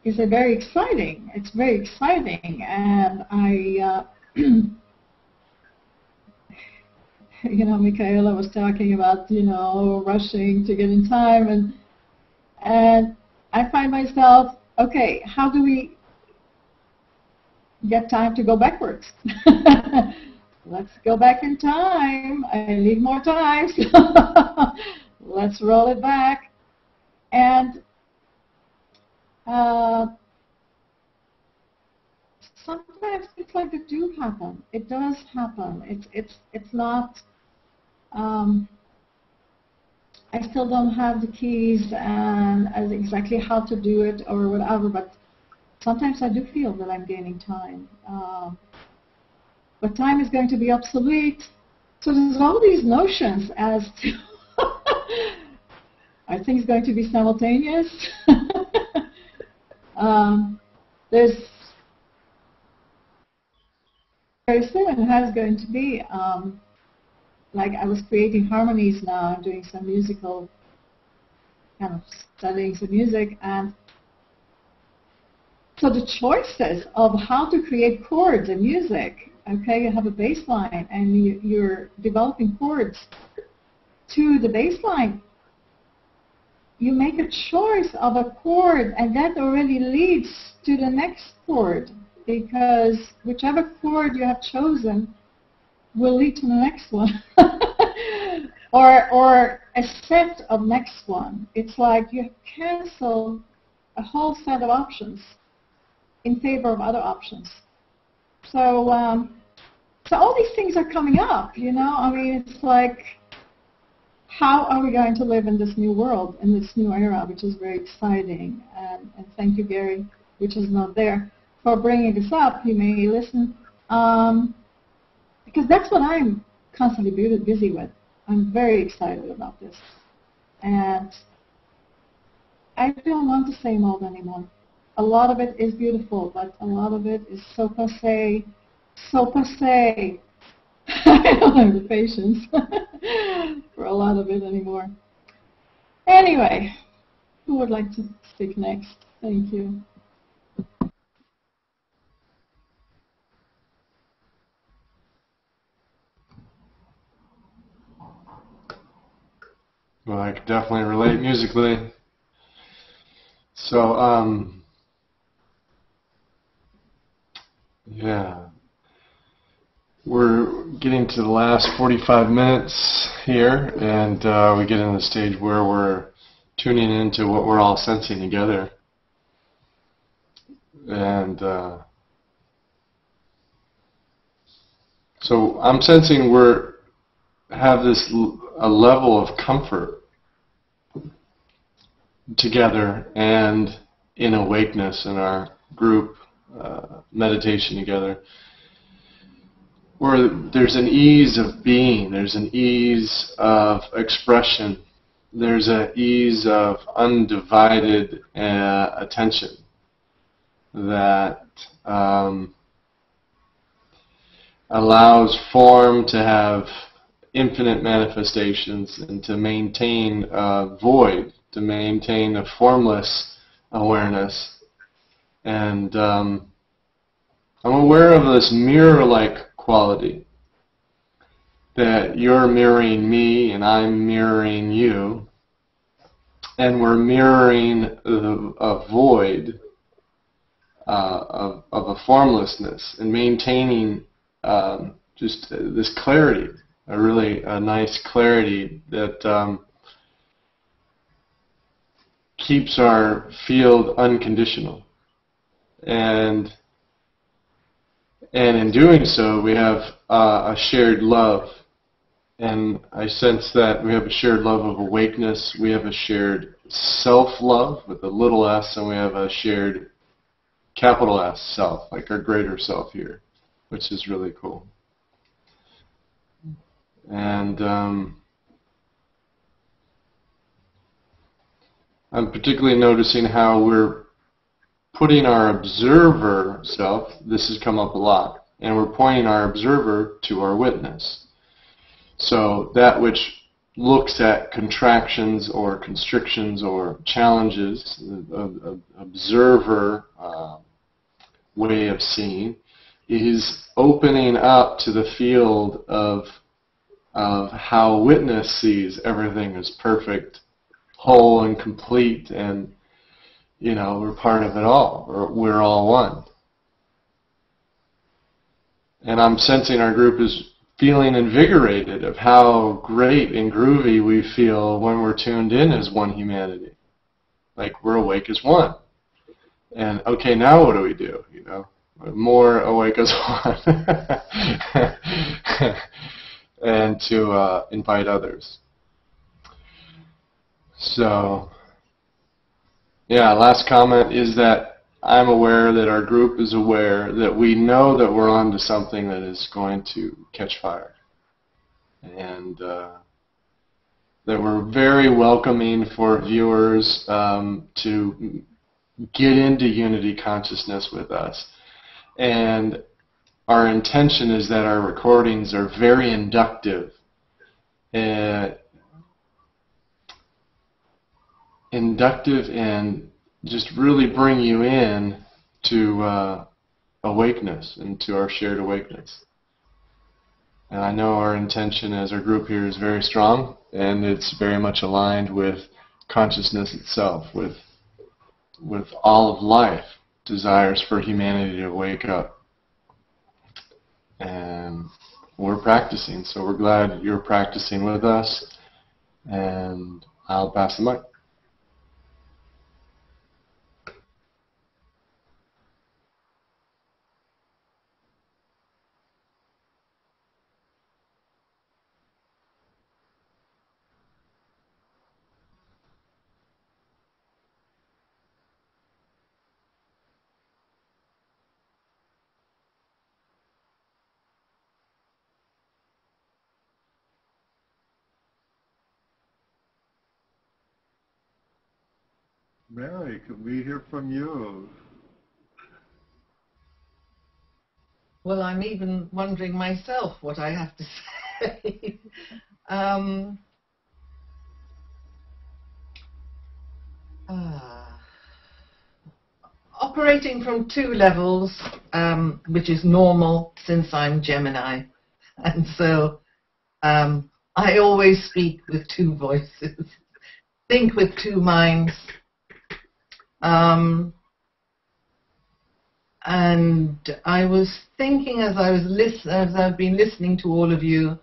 is very exciting. It's very exciting, and I, Michaela was talking about, rushing to get in time, and I find myself, okay, how do we get time to go backwards? Let's go back in time. I need more time. Let's roll it back. And sometimes it's like it do happen. It does happen. It's not. I still don't have the keys and exactly how to do it or whatever. But sometimes I do feel that I'm gaining time. But time is going to be obsolete. So there's all these notions as to are things going to be simultaneous? There's very soon has going to be like I was creating harmonies now. I'm doing some musical kind of studying some music, and so the choices of how to create chords in music. Okay, you have a bass line, and you're developing chords to the bass line. You make a choice of a chord, and that already leads to the next chord, because whichever chord you have chosen will lead to the next one, or a set of next one. It's like you cancel a whole set of options in favor of other options. So all these things are coming up, I mean, it's like, how are we going to live in this new world, in this new era, which is very exciting. And thank you, Gary, which is not there, for bringing this up. You may listen, because that's what I'm constantly busy with. I'm very excited about this. And I don't want the same old anymore. A lot of it is beautiful, but a lot of it is so passé, so passé. I don't have the patience for a lot of it anymore. Anyway, who would like to speak next? Thank you. Well, I could definitely relate musically. So, yeah. We're getting to the last 45 minutes here, and we get in the stage where we're tuning into what we're all sensing together. And so I'm sensing have a level of comfort together and in awakeness in our group meditation together, where there's an ease of being, there's an ease of expression, there's an ease of undivided attention that allows form to have infinite manifestations and to maintain a void, to maintain a formless awareness. And I'm aware of this mirror-like quality, that you're mirroring me and I'm mirroring you, and we're mirroring a void of a formlessness and maintaining just this clarity a nice clarity that keeps our field unconditional. And in doing so, we have a shared love. And I sense that we have a shared love of awakeness. We have a shared self-love with a little s, and we have a shared capital S self, like our greater self here, which is really cool. And I'm particularly noticing how we're putting our observer self, this has come up a lot, and we're pointing our observer to our witness. So that which looks at contractions or constrictions or challenges, observer way of seeing, is opening up to the field of how witness sees everything as perfect, whole and complete, and we're part of it all, or we're all one. And I'm sensing our group is feeling invigorated of how great and groovy we feel when we're tuned in as one humanity. Like we're awake as one. And okay, now what do we do? More awake as one. And to invite others. So, yeah, last comment is that I'm aware that our group is aware that we know that we're onto something that is going to catch fire. And that we're very welcoming for viewers to get into unity consciousness with us. And our intention is that our recordings are very inductive. Inductive and just really bring you in to awakeness, and to our shared awakeness. And I know our intention as our group here is very strong, and it's very much aligned with consciousness itself, with all of life, desires for humanity to wake up. And we're practicing, so we're glad you're practicing with us, and I'll pass the mic. Mary, can we hear from you? Well, I'm even wondering myself what I have to say. Operating from two levels, which is normal since I'm Gemini. And so I always speak with two voices, think with two minds. And I was thinking as I've been listening to all of you,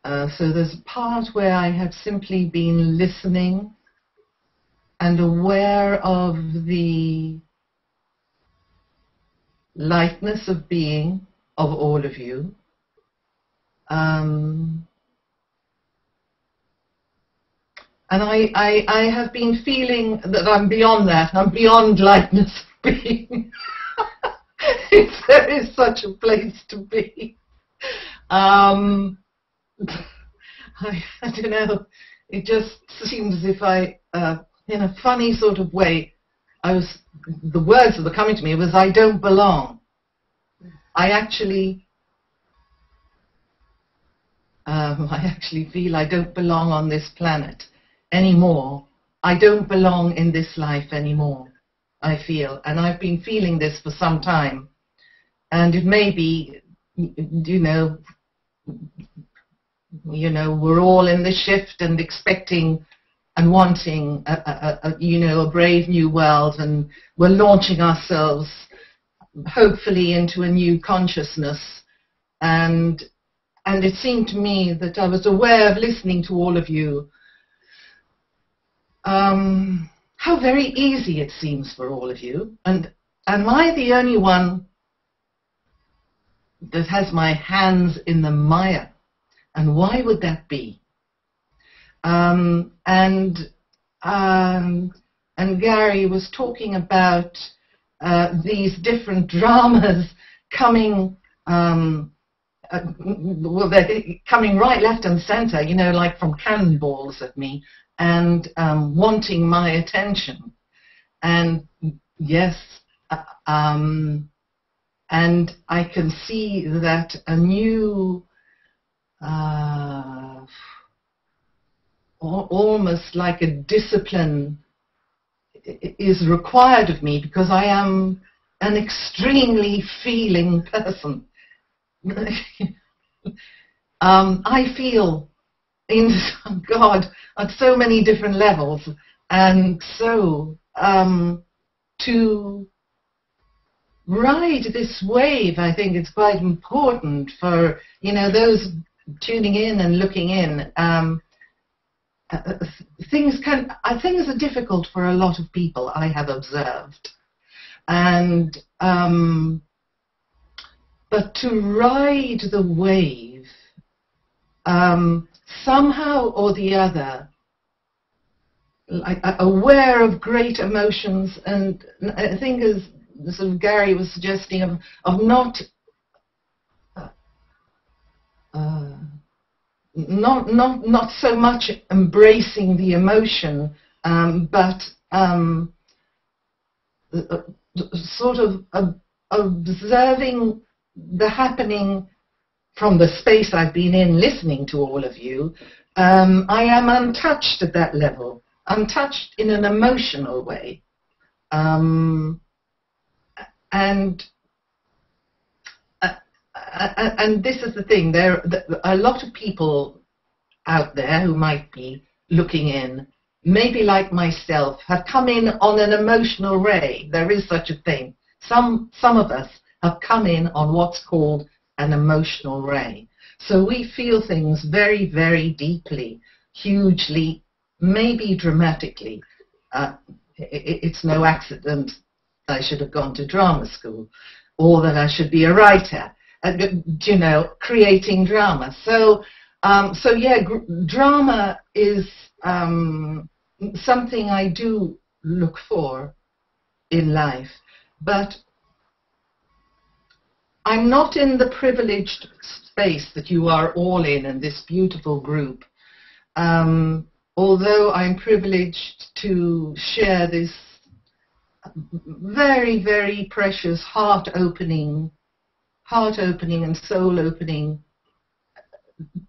so there's a part where I have simply been listening and aware of the lightness of being of all of you. And I have been feeling that I'm beyond that. I'm beyond lightness of being. There is such a place to be. I don't know. It just seems as if I, in a funny sort of way, the words that were coming to me was, I don't belong. I actually feel I don't belong on this planet anymore. I don't belong in this life anymore, I feel. And I've been feeling this for some time. And it may be, we're all in the shift and expecting and wanting a brave new world, and we're launching ourselves hopefully into a new consciousness. And and it seemed to me that I was aware of listening to all of you, how very easy it seems for all of you. And am I the only one that has my hands in the mire? And why would that be? And Gary was talking about these different dramas coming, well, they're coming right, left, and center, you know, like from cannonballs at me, and wanting my attention. And yes, and I can see that a new, almost like a discipline is required of me, because I am an extremely feeling person. I feel in God at so many different levels, and so to ride this wave, I think it's quite important for, you know, those tuning in and looking in. Things are difficult for a lot of people, I have observed, and but to ride the wave, somehow or the other, like, aware of great emotions, and I think, as sort of Gary was suggesting, of not so much embracing the emotion, but sort of observing the happening from the space I've been in, listening to all of you. I am untouched at that level, untouched in an emotional way, and this is the thing. There are a lot of people out there who might be looking in, maybe like myself, have come in on an emotional ray. There is such a thing. Some of us have come in on what's called an emotional ray. So we feel things very, very deeply, hugely, maybe dramatically. It's no accident I should have gone to drama school, or that I should be a writer, you know, creating drama. So yeah, drama is something I do look for in life, but I'm not in the privileged space that you are all in this beautiful group. Although I'm privileged to share this very, very precious heart-opening and soul-opening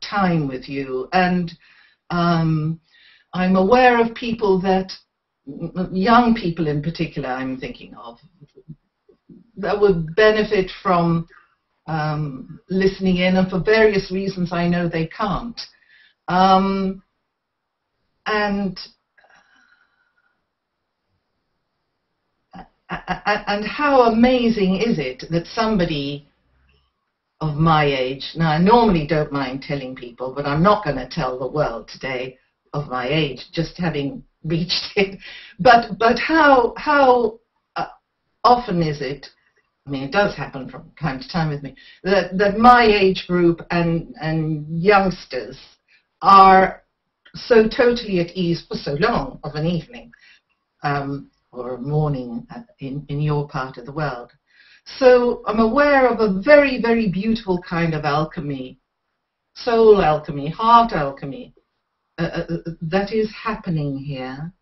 time with you. And I'm aware of people that, young people in particular I'm thinking of, that would benefit from listening in, and for various reasons I know they can't. And how amazing is it that somebody of my age, now I normally don't mind telling people, but I'm not going to tell the world today of my age, just having reached it, but how often is it, I mean, it does happen from time to time with me, that my age group and youngsters are so totally at ease for so long of an evening, or a morning in your part of the world. So I'm aware of a very, very beautiful kind of alchemy, soul alchemy, heart alchemy, that is happening here.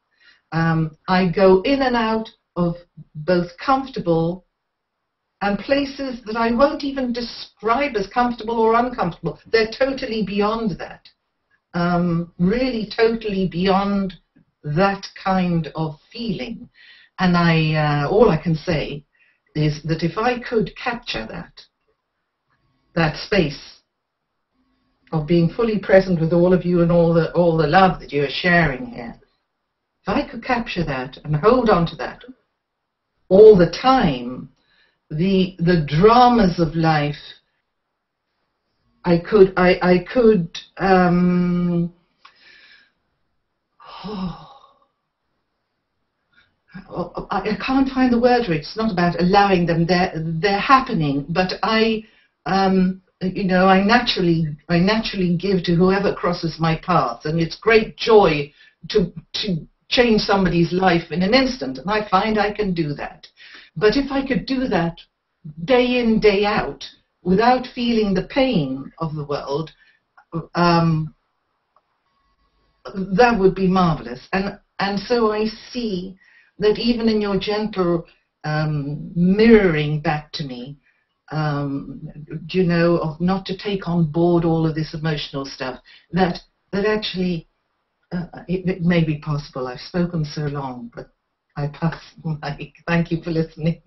I go in and out of both comfortable and places that I won't even describe as comfortable or uncomfortable. They're totally beyond that, really totally beyond that kind of feeling. And all I can say is that if I could capture that space of being fully present with all of you and all the love that you are sharing here, if I could capture that and hold on to that all the time, the dramas of life, I can't find the word for it. It's not about allowing them; they're happening. But you know, I naturally give to whoever crosses my path, and it's great joy to change somebody's life in an instant, and I find I can do that. But if I could do that day in, day out, without feeling the pain of the world, that would be marvelous. And so I see that even in your gentle mirroring back to me, you know, of not to take on board all of this emotional stuff, that actually it may be possible. I've spoken so long, but I pass the mic. Thank you for listening.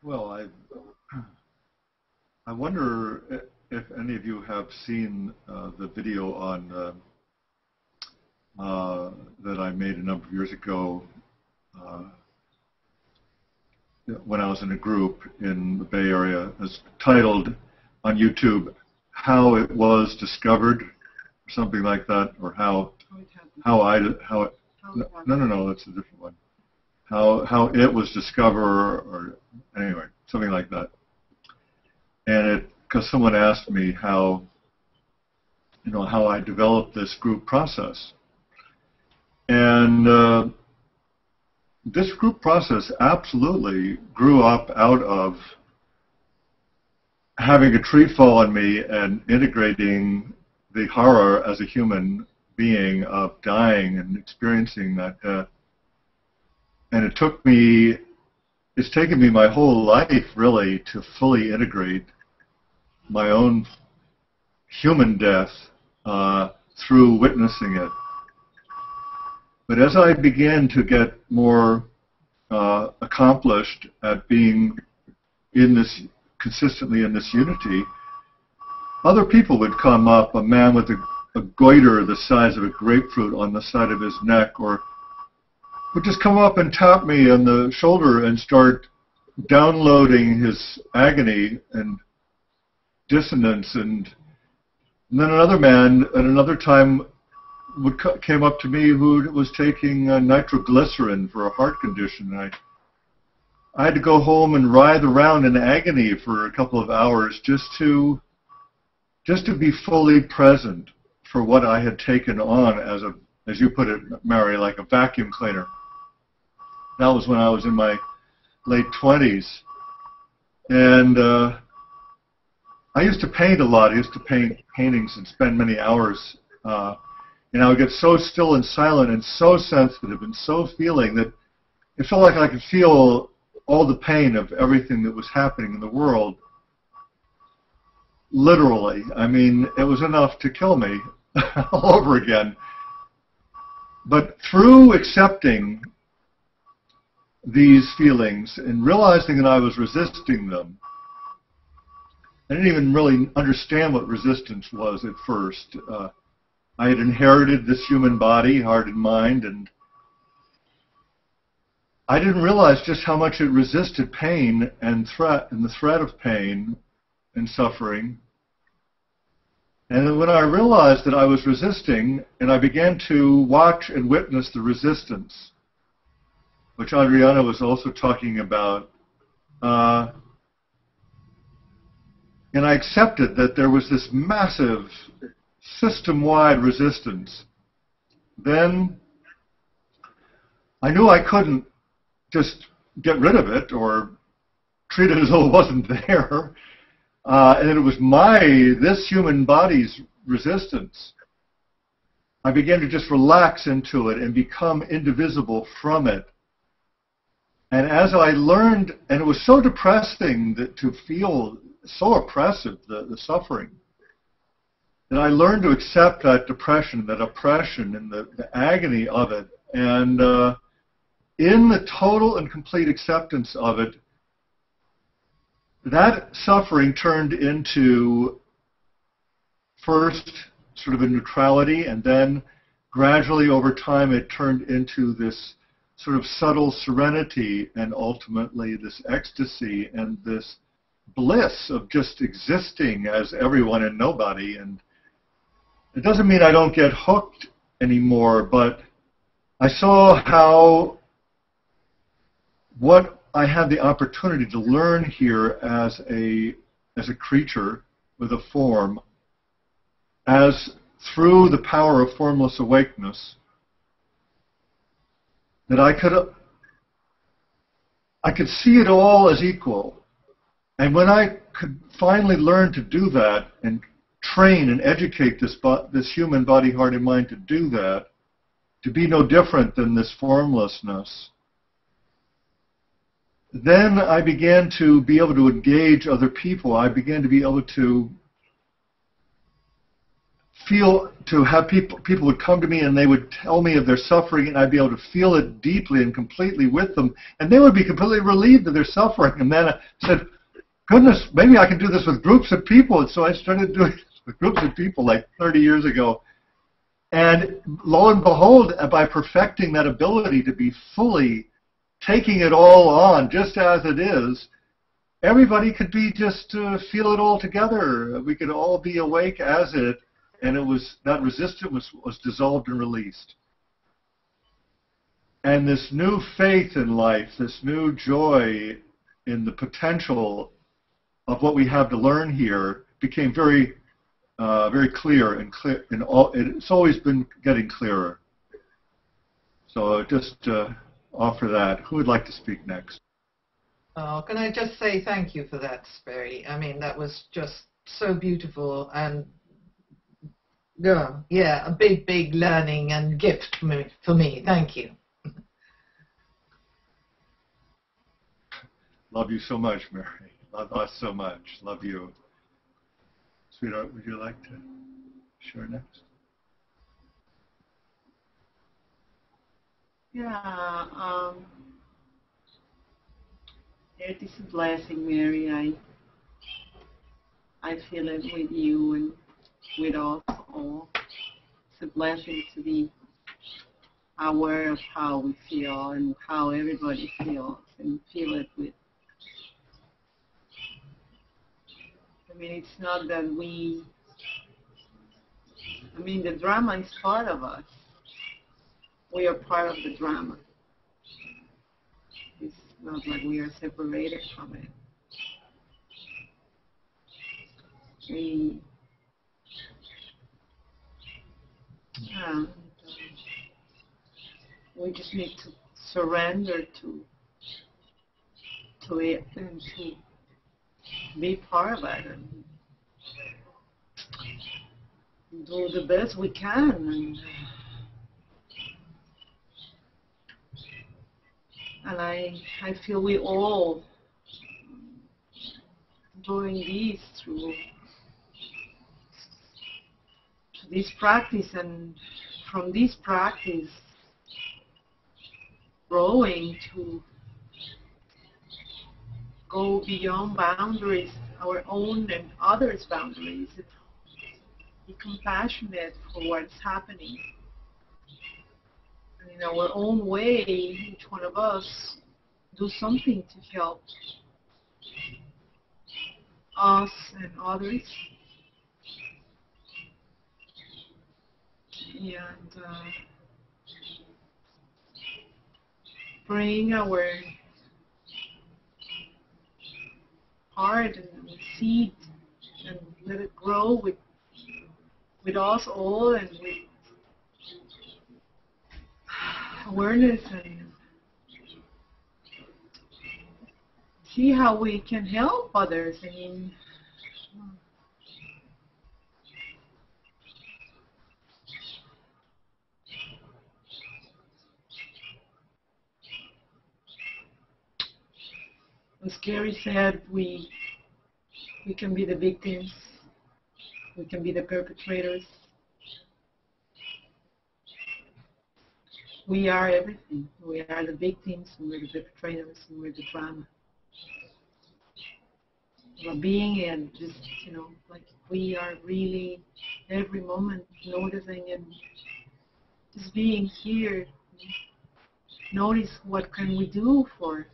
Well, I wonder if any of you have seen the video on that I made a number of years ago when I was in a group in the Bay Area. It's titled on YouTube, "How It Was Discovered," or something like that, or no, that's a different one. How it was discovered, or anyway, something like that. And because someone asked me how I developed this group process, and this group process absolutely grew up out of having a tree fall on me and integrating the horror as a human being of dying and experiencing that death. And it's taken me my whole life, really, to fully integrate my own human death through witnessing it. But as I began to get more accomplished at being consistently in this unity, other people would come up, a man with a goiter the size of a grapefruit on the side of his neck, or would just come up and tap me on the shoulder and start downloading his agony and dissonance. And then another man at another time came up to me who was taking nitroglycerin for a heart condition. I had to go home and writhe around in agony for a couple of hours just to be fully present for what I had taken on as you put it, Mary, like a vacuum cleaner. That was when I was in my late 20s. And I used to paint a lot. I used to paint paintings and spend many hours. And I would get so still and silent and so sensitive and so feeling that it felt like I could feel all the pain of everything that was happening in the world. Literally. I mean, it was enough to kill me all over again. But through accepting these feelings and realizing that I was resisting them, I didn't even really understand what resistance was at first. I had inherited this human body, heart and mind, and I didn't realize just how much it resisted pain and the threat of pain and suffering. And then when I realized that I was resisting, and I began to watch and witness the resistance, which Adriana was also talking about, and I accepted that there was this massive system-wide resistance, then I knew I couldn't just get rid of it or treat it as though it wasn't there. And it was this human body's resistance. I began to just relax into it and become indivisible from it. And as I learned, and it was so depressing to feel so oppressive, the suffering, that I learned to accept that depression, that oppression, and the agony of it. And in the total and complete acceptance of it, that suffering turned into first sort of a neutrality, and then gradually over time it turned into this sort of subtle serenity and ultimately this ecstasy and this bliss of just existing as everyone and nobody. And it doesn't mean I don't get hooked anymore, but I saw how what I had the opportunity to learn here as a creature with a form, as through the power of formless awakeness, that I could see it all as equal. And when I could finally learn to do that and train and educate this human body, heart, and mind to do that, to be no different than this formlessness, then I began to be able to engage other people. I began to be able to feel, to have people would come to me and they would tell me of their suffering, and I'd be able to feel it deeply and completely with them, and they would be completely relieved of their suffering. And then I said, goodness, maybe I can do this with groups of people. And so I started doing this with groups of people like 30 years ago. And lo and behold, by perfecting that ability to be fully taking it all on just as it is, everybody could be just feel it all together. We could all be awake as it, and it was that resistance was dissolved and released. And this new faith in life, this new joy in the potential of what we have to learn here became very, very clear and clear. And it's always been getting clearer. So just offer that. Who would like to speak next? Oh, can I just say thank you for that, Sperry? I mean, that was just so beautiful, and yeah, a big, big learning and gift for me. Thank you. Love you so much, Mary. Love us so much. Love you. Sweetheart, would you like to share next? Yeah, it is a blessing, Mary. I feel it with you and with us all. It's a blessing to be aware of how we feel and how everybody feels, and feel it with. I mean, it's not that the drama is part of us. We are part of the drama. It's not like we are separated from it. We just need to surrender to it and to be part of it and do the best we can. And I feel we all doing this through this practice, and from this practice growing to go beyond boundaries, our own and others' boundaries, be compassionate for what's happening. And in our own way, each one of us do something to help us and others. And bring our heart and seed and let it grow with us all, and with awareness, and see how we can help others. I mean, as Gary said, we can be the victims, we can be the perpetrators. We are everything. We are the victims, and we're the perpetrators, and we're the drama. We're being and just, like we are really every moment noticing and just being here, notice what can we do for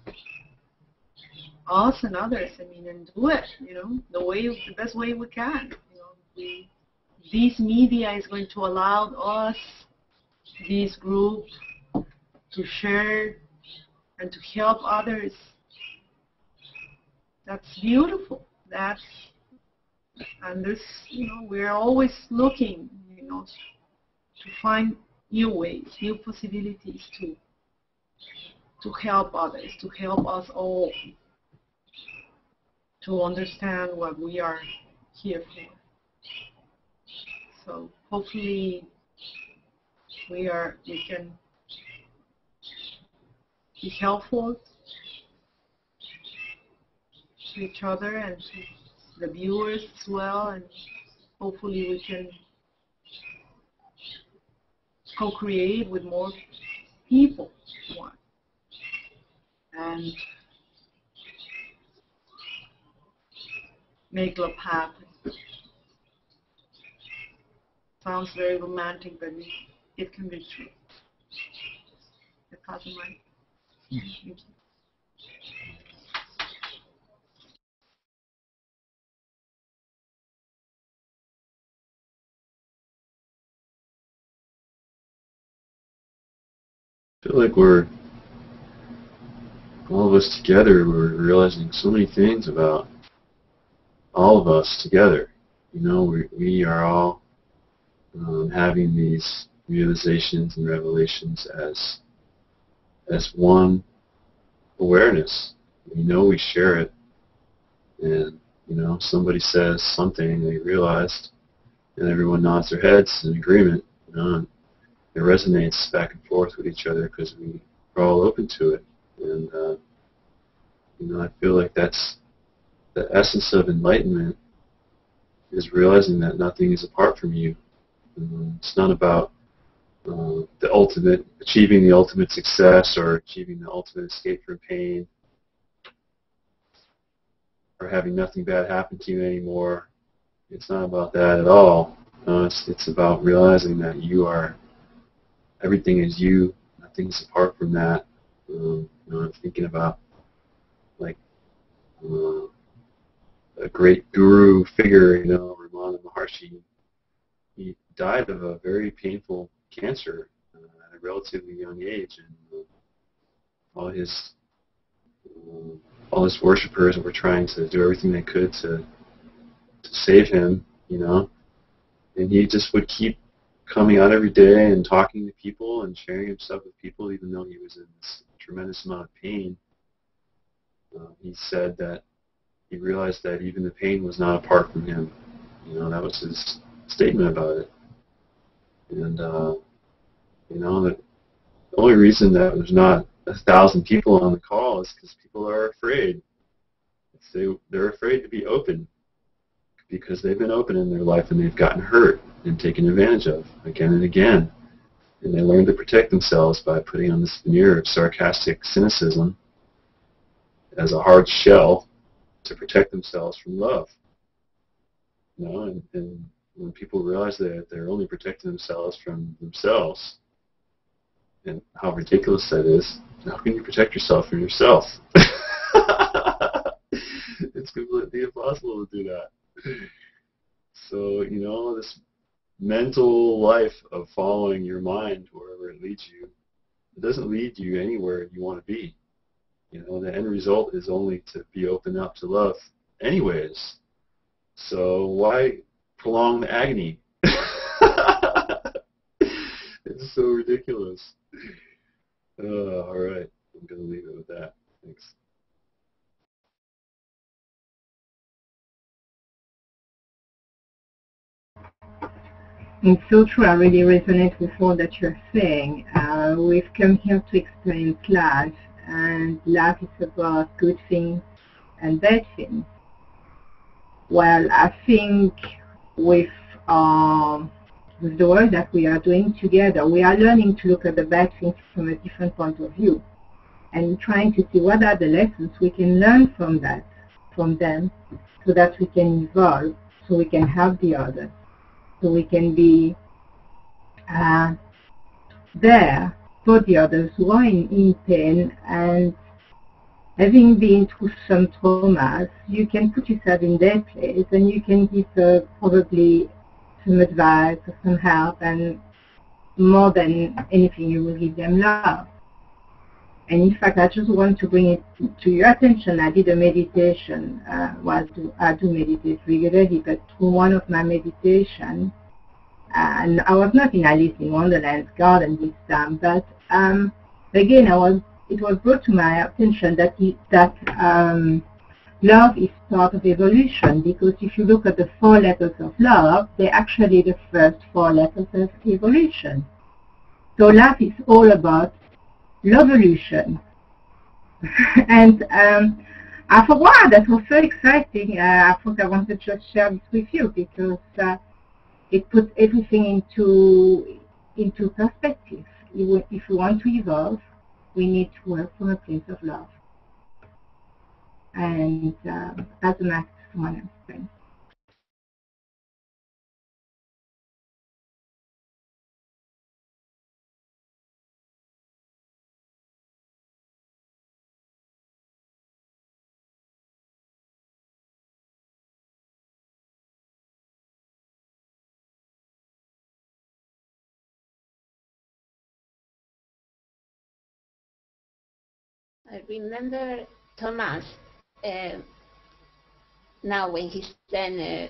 us and others. I mean, and do it, the best way we can. This media is going to allow us, this group, to share and to help others. That's beautiful. And this, we're always looking, to find new ways, new possibilities to help others, to help us all to understand what we are here for. So hopefully we can be helpful to each other and to the viewers as well, and hopefully we can co-create with more people and make love happen. Sounds very romantic, but it can be true. The cousin, right? Thank you. I feel like we're, all of us together, we're realizing so many things about all of us together. We are all having these realizations and revelations as one awareness. We share it, and somebody says something they realized, and everyone nods their heads in agreement. And it resonates back and forth with each other because we're all open to it. And I feel like that's the essence of enlightenment, is realizing that nothing is apart from you. It's not about achieving the ultimate success or achieving the ultimate escape from pain or having nothing bad happen to you anymore. It's not about that at all. It's about realizing that you are, everything is you, nothing is apart from that. I'm thinking about a great guru figure, Ramana Maharshi. He died of a very painful cancer at a relatively young age, and all his worshipers were trying to do everything they could to save him, and he just would keep coming out every day and talking to people and sharing himself with people, even though he was in this tremendous amount of pain. He said that he realized that even the pain was not apart from him. That was his statement about it. And, the only reason that there's not 1,000 people on the call is because people are afraid. They're afraid to be open because they've been open in their life and they've gotten hurt and taken advantage of again and again. And they learn to protect themselves by putting on this veneer of sarcastic cynicism as a hard shell to protect themselves from love. And when people realize that they're only protecting themselves from themselves, and how ridiculous that is, how can you protect yourself from yourself? It's completely impossible to do that. So, this mental life of following your mind wherever it leads you, it doesn't lead you anywhere you want to be. The end result is only to be open up to love anyways. So why prolong the agony? It's so ridiculous. All right, I'm going to leave it with that. Thanks. It's so true. I really resonate with all that you're saying. We've come here to experience life, and life is about good things and bad things. Well, I think with the work that we are doing together, we are learning to look at the bad things from a different point of view and trying to see what are the lessons we can learn from them, so that we can evolve, so we can help the others, so we can be there for the others who are in pain, and having been through some traumas, you can put yourself in their place and you can give probably some advice or some help, and more than anything you will give them love. And in fact, I just want to bring it to your attention. I did a meditation. I do meditate regularly, but through one of my meditations, and I was not in Alice in Wonderland's garden this time, but again, it was brought to my attention that love is part of evolution, because if you look at the 4 letters of love, they're actually the first 4 letters of evolution. So love is all about Lovolution. And I thought, wow, that was so exciting. I thought I wanted to just share this with you, because it puts everything into perspective. If we want to evolve, we need to work from a place of love. And that's the max one I'm saying. I remember Thomas, now when he sent a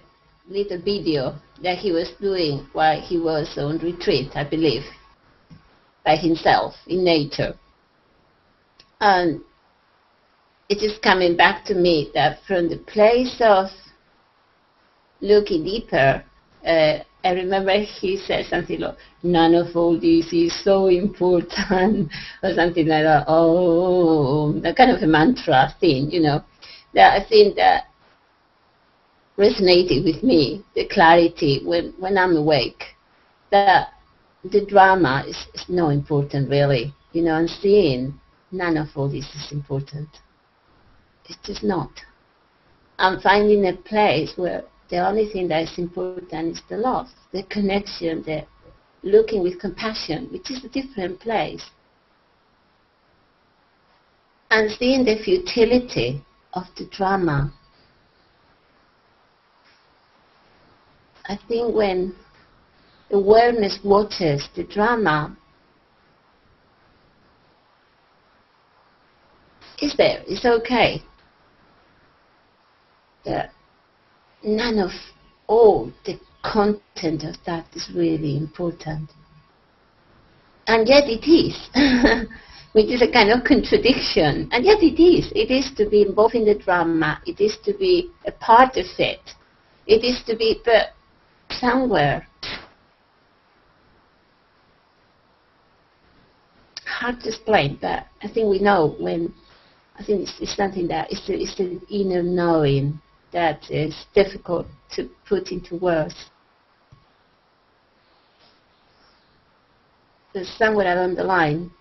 little video that he was doing while he was on retreat, I believe, by himself in nature. And it is coming back to me that from the place of looking deeper, I remember he said something like, none of all this is so important, or something like that. Oh, that kind of a mantra thing, you know, that I think that resonated with me, the clarity when I'm awake, that the drama is not important really, you know, and seeing none of all this is important. It's just not. I'm finding a place where the only thing that is important is the love, the connection, the looking with compassion, which is a different place. And seeing the futility of the drama. I think when awareness watches the drama, it's there, it's okay. None of all the content of that is really important. And yet it is, which is a kind of contradiction. And yet it is. It is to be involved in the drama. It is to be a part of it. It is to be, but somewhere. Hard to explain, but I think we know when, I think it's something that it's the inner knowing that is difficult to put into words. There's somewhere along the line,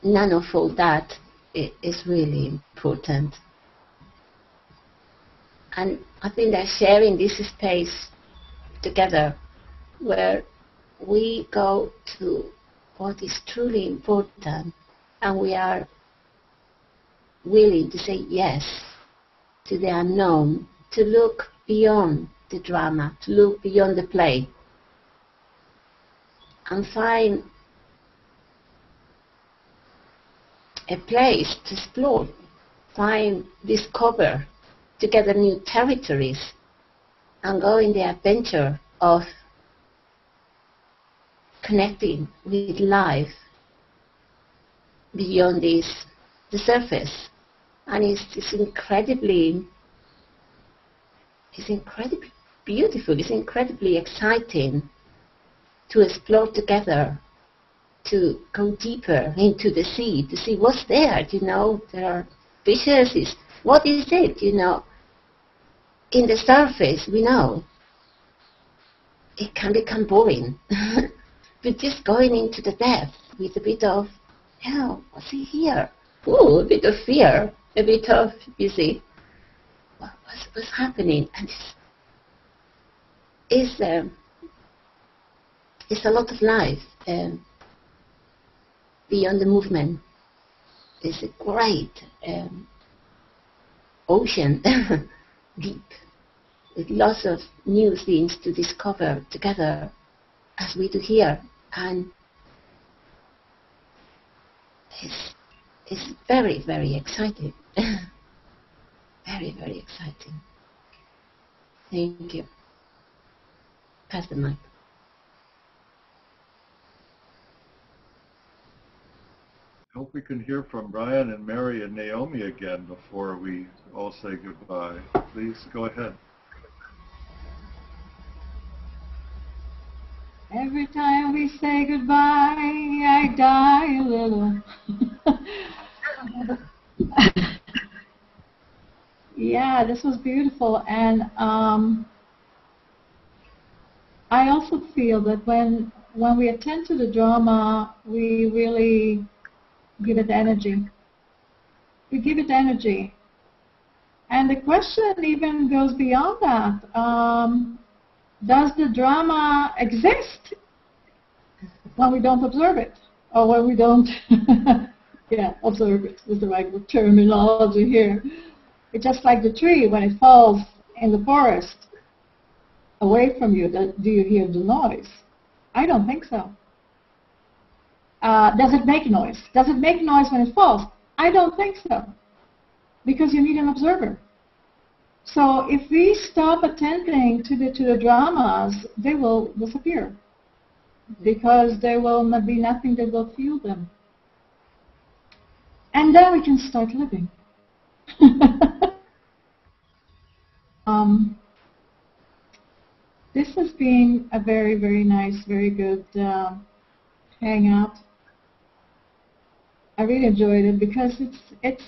none of all that is really important. And I think that sharing this space together, where we go to what is truly important, and we are willing to say yes to the unknown, to look beyond the drama, to look beyond the play, and find a place to explore, discover, to gather new territories, and go in the adventure of connecting with life beyond the surface. And it's incredibly beautiful, it's incredibly exciting to explore together, to go deeper into the sea, to see what's there, you know. There are fishes, what is it, you know. In the surface, we know it can become boring. But just going into the depth with a bit of, what's in here? Ooh, a bit of fear, a bit of, you see, what's happening? And there's a lot of life beyond the movement. There's a great ocean, deep, with lots of new things to discover together, as we do here. And it's very, very exciting. Very, very exciting. Thank you. Pass the mic. I hope we can hear from Bryan and Mary and Naomie again before we all say goodbye. Please go ahead. Every time we say goodbye, I die a little. Yeah, this was beautiful. And I also feel that when we attend to the drama, we really give it energy. We give it energy. And the question even goes beyond that. Does the drama exist when we don't observe it? Or when we don't, yeah, observe it is the right terminology here. It's just like the tree, when it falls in the forest away from you, do you hear the noise? I don't think so. Does it make noise? Does it make noise when it falls? I don't think so, because you need an observer. So if we stop attending to the dramas, they will disappear, because there will be nothing that will fuel them. And then we can start living. This has been a very, very nice, very good hangout. I really enjoyed it, because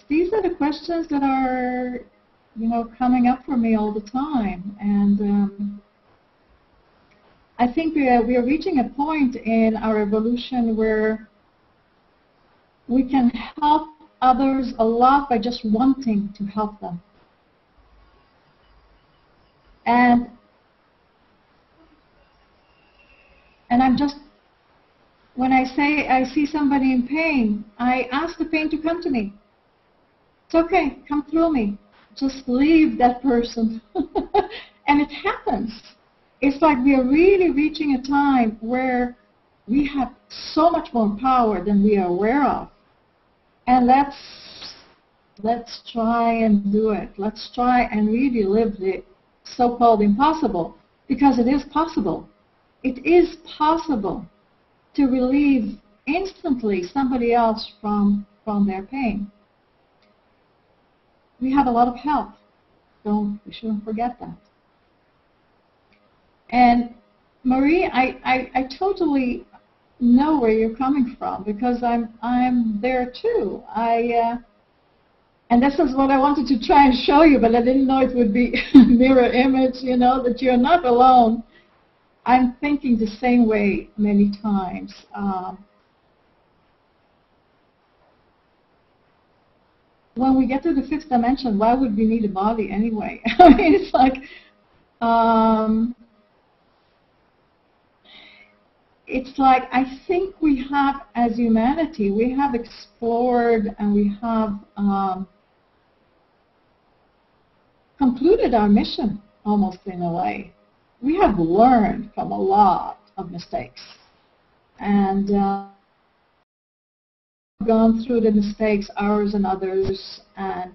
these are the questions that are, coming up for me all the time. And I think we are reaching a point in our evolution where we can help others a lot by just wanting to help them. And I'm just, when I say I see somebody in pain, I ask the pain to come to me. It's okay, come through me. Just leave that person. And it happens. It's like we are really reaching a time where we have so much more power than we are aware of. And let's try and do it. Let's try and really live the so-called impossible, because it is possible. It is possible to relieve instantly somebody else from their pain. We have a lot of help. We shouldn't forget that. And Marie, I totally know where you're coming from, because I'm there too. And this is what I wanted to try and show you, but I didn't know it would be mirror image, that you're not alone. I'm thinking the same way many times. When we get to the fifth dimension, why would we need a body anyway? I mean, it's like, I think we have, as humanity, we have explored and we have concluded our mission, almost in a way. We have learned from a lot of mistakes, and gone through the mistakes, ours and others, and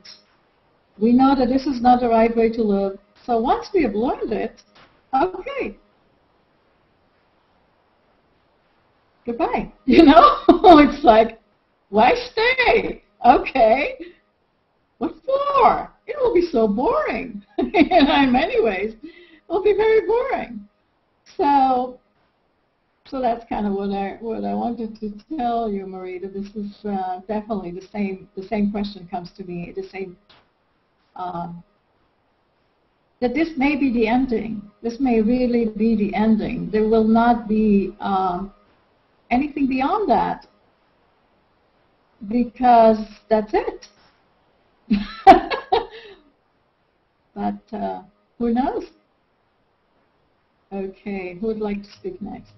we know that this is not the right way to live. So once we have learned it, okay, goodbye. It's like, why stay? Okay, what for? It will be so boring. In many ways, it will be very boring. So that's kind of what I wanted to tell you, Marie. That this is definitely the same question comes to me. The same that this may be the ending. This may really be the ending. There will not be anything beyond that, because that's it. But who knows? Okay, who would like to speak next?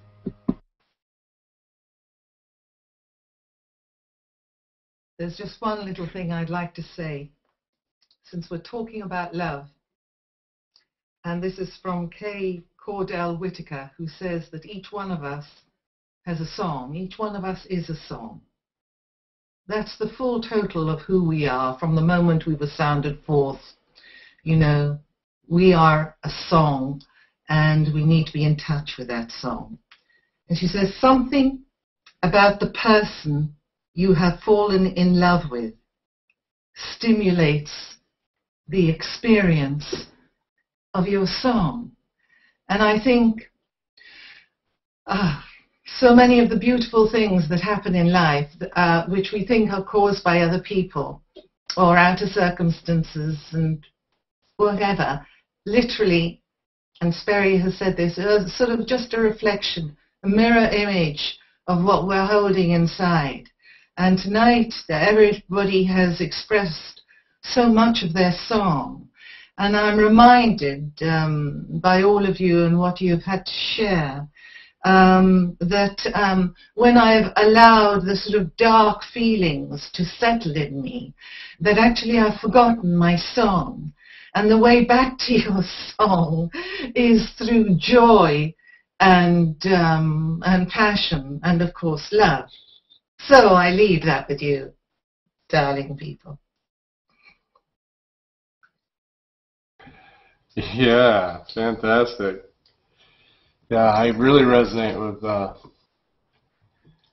there's just one little thing I'd like to say, since we're talking about love. And this is from Kay Cordell Whitaker, who says that each one of us has a song. Each one of us is a song. That's the full total of who we are from the moment we were sounded forth. You know, we are a song, and we need to be in touch with that song. And she says, something about the person you have fallen in love with stimulates the experience of your song. And I think so many of the beautiful things that happen in life, which we think are caused by other people or outer circumstances and whatever, literally, and Sperry has said this, sort of just a reflection, a mirror image of what we're holding inside. And tonight, everybody has expressed so much of their song. And I'm reminded by all of you and what you've had to share, that when I've allowed the sort of dark feelings to settle in me, that actually I've forgotten my song. And the way back to your song is through joy and passion and, of course, love. So I leave that with you, darling people. Yeah, fantastic. Yeah, I really resonate with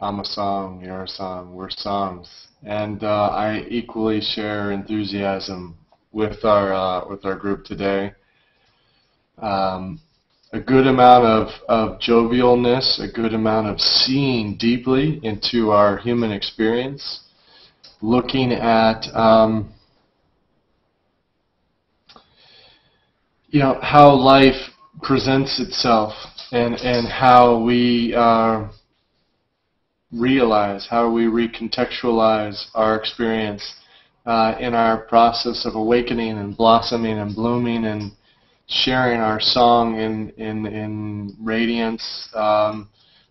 I'm a song, you're a song, we're songs. And I equally share enthusiasm with our group today. A good amount of jovialness, a good amount of seeing deeply into our human experience, looking at you know, how life presents itself, and how we realize, how we recontextualize our experience in our process of awakening and blossoming and blooming and sharing our song in radiance.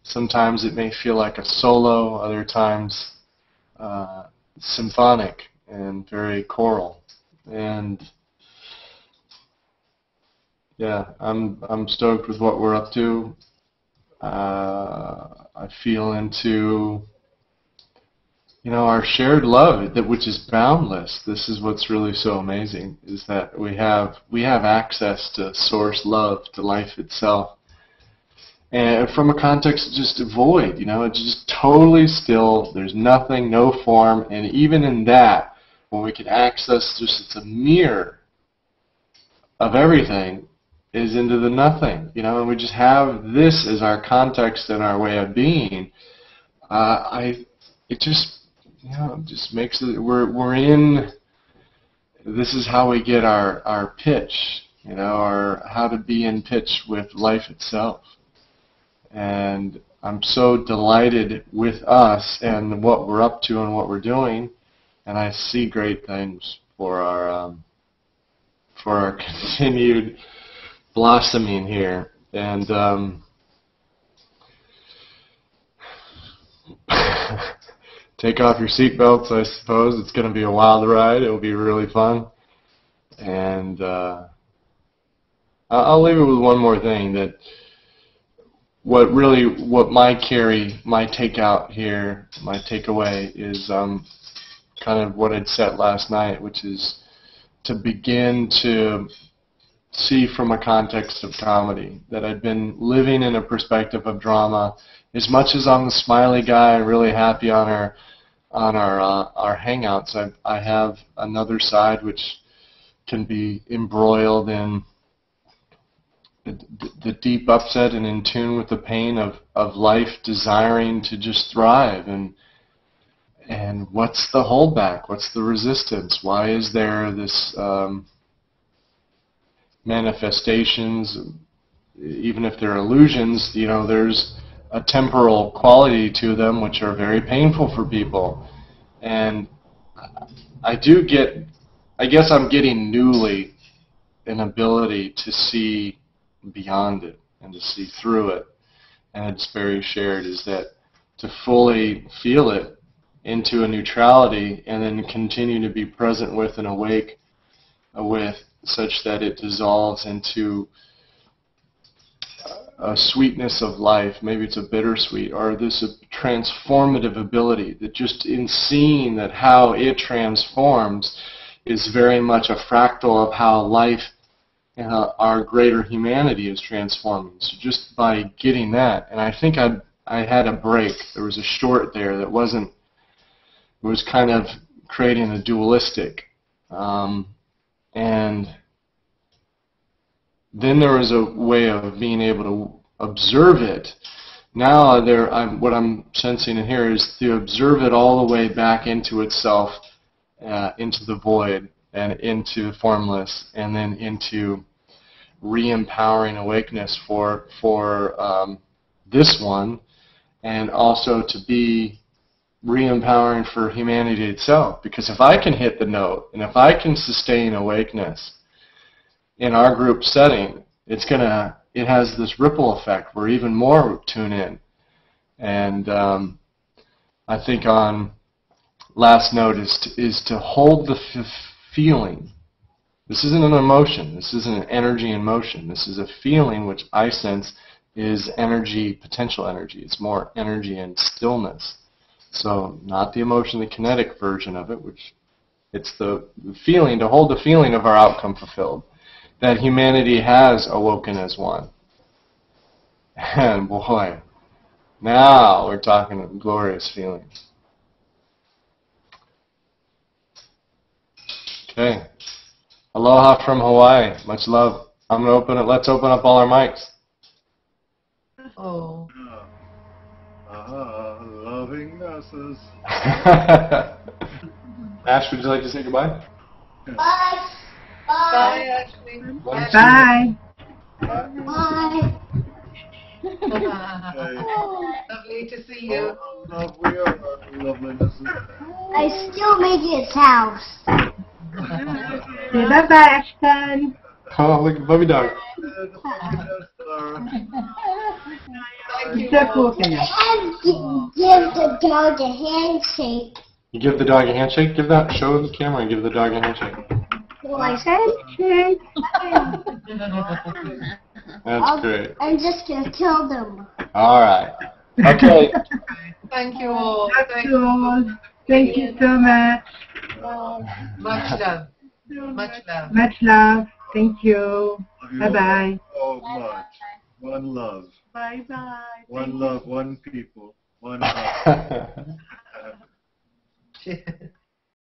Sometimes it may feel like a solo, other times symphonic and very choral. And yeah, I'm stoked with what we're up to. I feel into, you know, our shared love, which is boundless. This is what's really so amazing, is that we have access to source love, to life itself. And from a context of just void, you know, it's just totally still. There's nothing, no form, and even in that, when we can access just, it's a mirror of everything, is into the nothing, you know, and we just have this as our context and our way of being. It just, you know, it just makes it, we're in, this is how we get our pitch, you know, or how to be in pitch with life itself. And I'm so delighted with us and what we're up to and what we're doing, and I see great things for our continued blossoming here. And take off your seatbelts, I suppose. It's going to be a wild ride. It will be really fun. And I'll leave it with one more thing, that what my takeout here, my takeaway is kind of what I'd set last night, which is to begin to see from a context of comedy, that I'd been living in a perspective of drama. As much as I'm the smiley guy, really happy on our hangouts, I have another side which can be embroiled in the deep upset and in tune with the pain of life, desiring to just thrive. And what's the holdback? What's the resistance? Why is there this manifestations, even if they're illusions, you know, there's a temporal quality to them which are very painful for people. And I guess I'm getting newly an ability to see beyond it and to see through it. And as Sperry shared, is that to fully feel it into a neutrality, and then continue to be present with and awake with, such that it dissolves into a sweetness of life. Maybe it's a bittersweet, or this transformative ability that just in seeing that how it transforms is very much a fractal of how life and our greater humanity is transforming. So just by getting that, and I think I had a break. There was a short there that wasn't, it was kind of creating a dualistic. And then there was a way of being able to observe it. Now what I'm sensing in here is to observe it all the way back into itself, into the void, and into formless, and then into re-empowering awakeness for this one, and also to be re-empowering for humanity itself. Because if I can hit the note, and if I can sustain awakeness in our group setting, it has this ripple effect where even more tune in. And I think on last note is to hold the feeling. This isn't an emotion. This isn't an energy in motion. This is a feeling which I sense is energy, potential energy. It's more energy and stillness. So not the emotion, the kinetic version of it, which it's the feeling, to hold the feeling of our outcome fulfilled, that humanity has awoken as one. And boy, now we're talking glorious feelings. Okay. Aloha from Hawaii. Much love. I'm gonna open it. Let's open up all our mics. Oh. Loving masses. Ash, would you like to say goodbye? Bye. Bye, Ashley. Bye. Bye. Lovely to see you. Love, we are loveliness. I still make it house. Say bye-bye, Ashton. Oh, look, puppy dog. Thank you. So cool, Kenya. And give the dog a handshake. You give the dog a handshake? Show the camera and give the dog a handshake. Well, I said That's great. I'm just going to kill them. All right. Okay. Thank you all. Thank you so much. Much love. Much love. Much love. Thank you. Love you Bye-bye. all so much. One love. Bye-bye. One love, one people. One love. Cheers.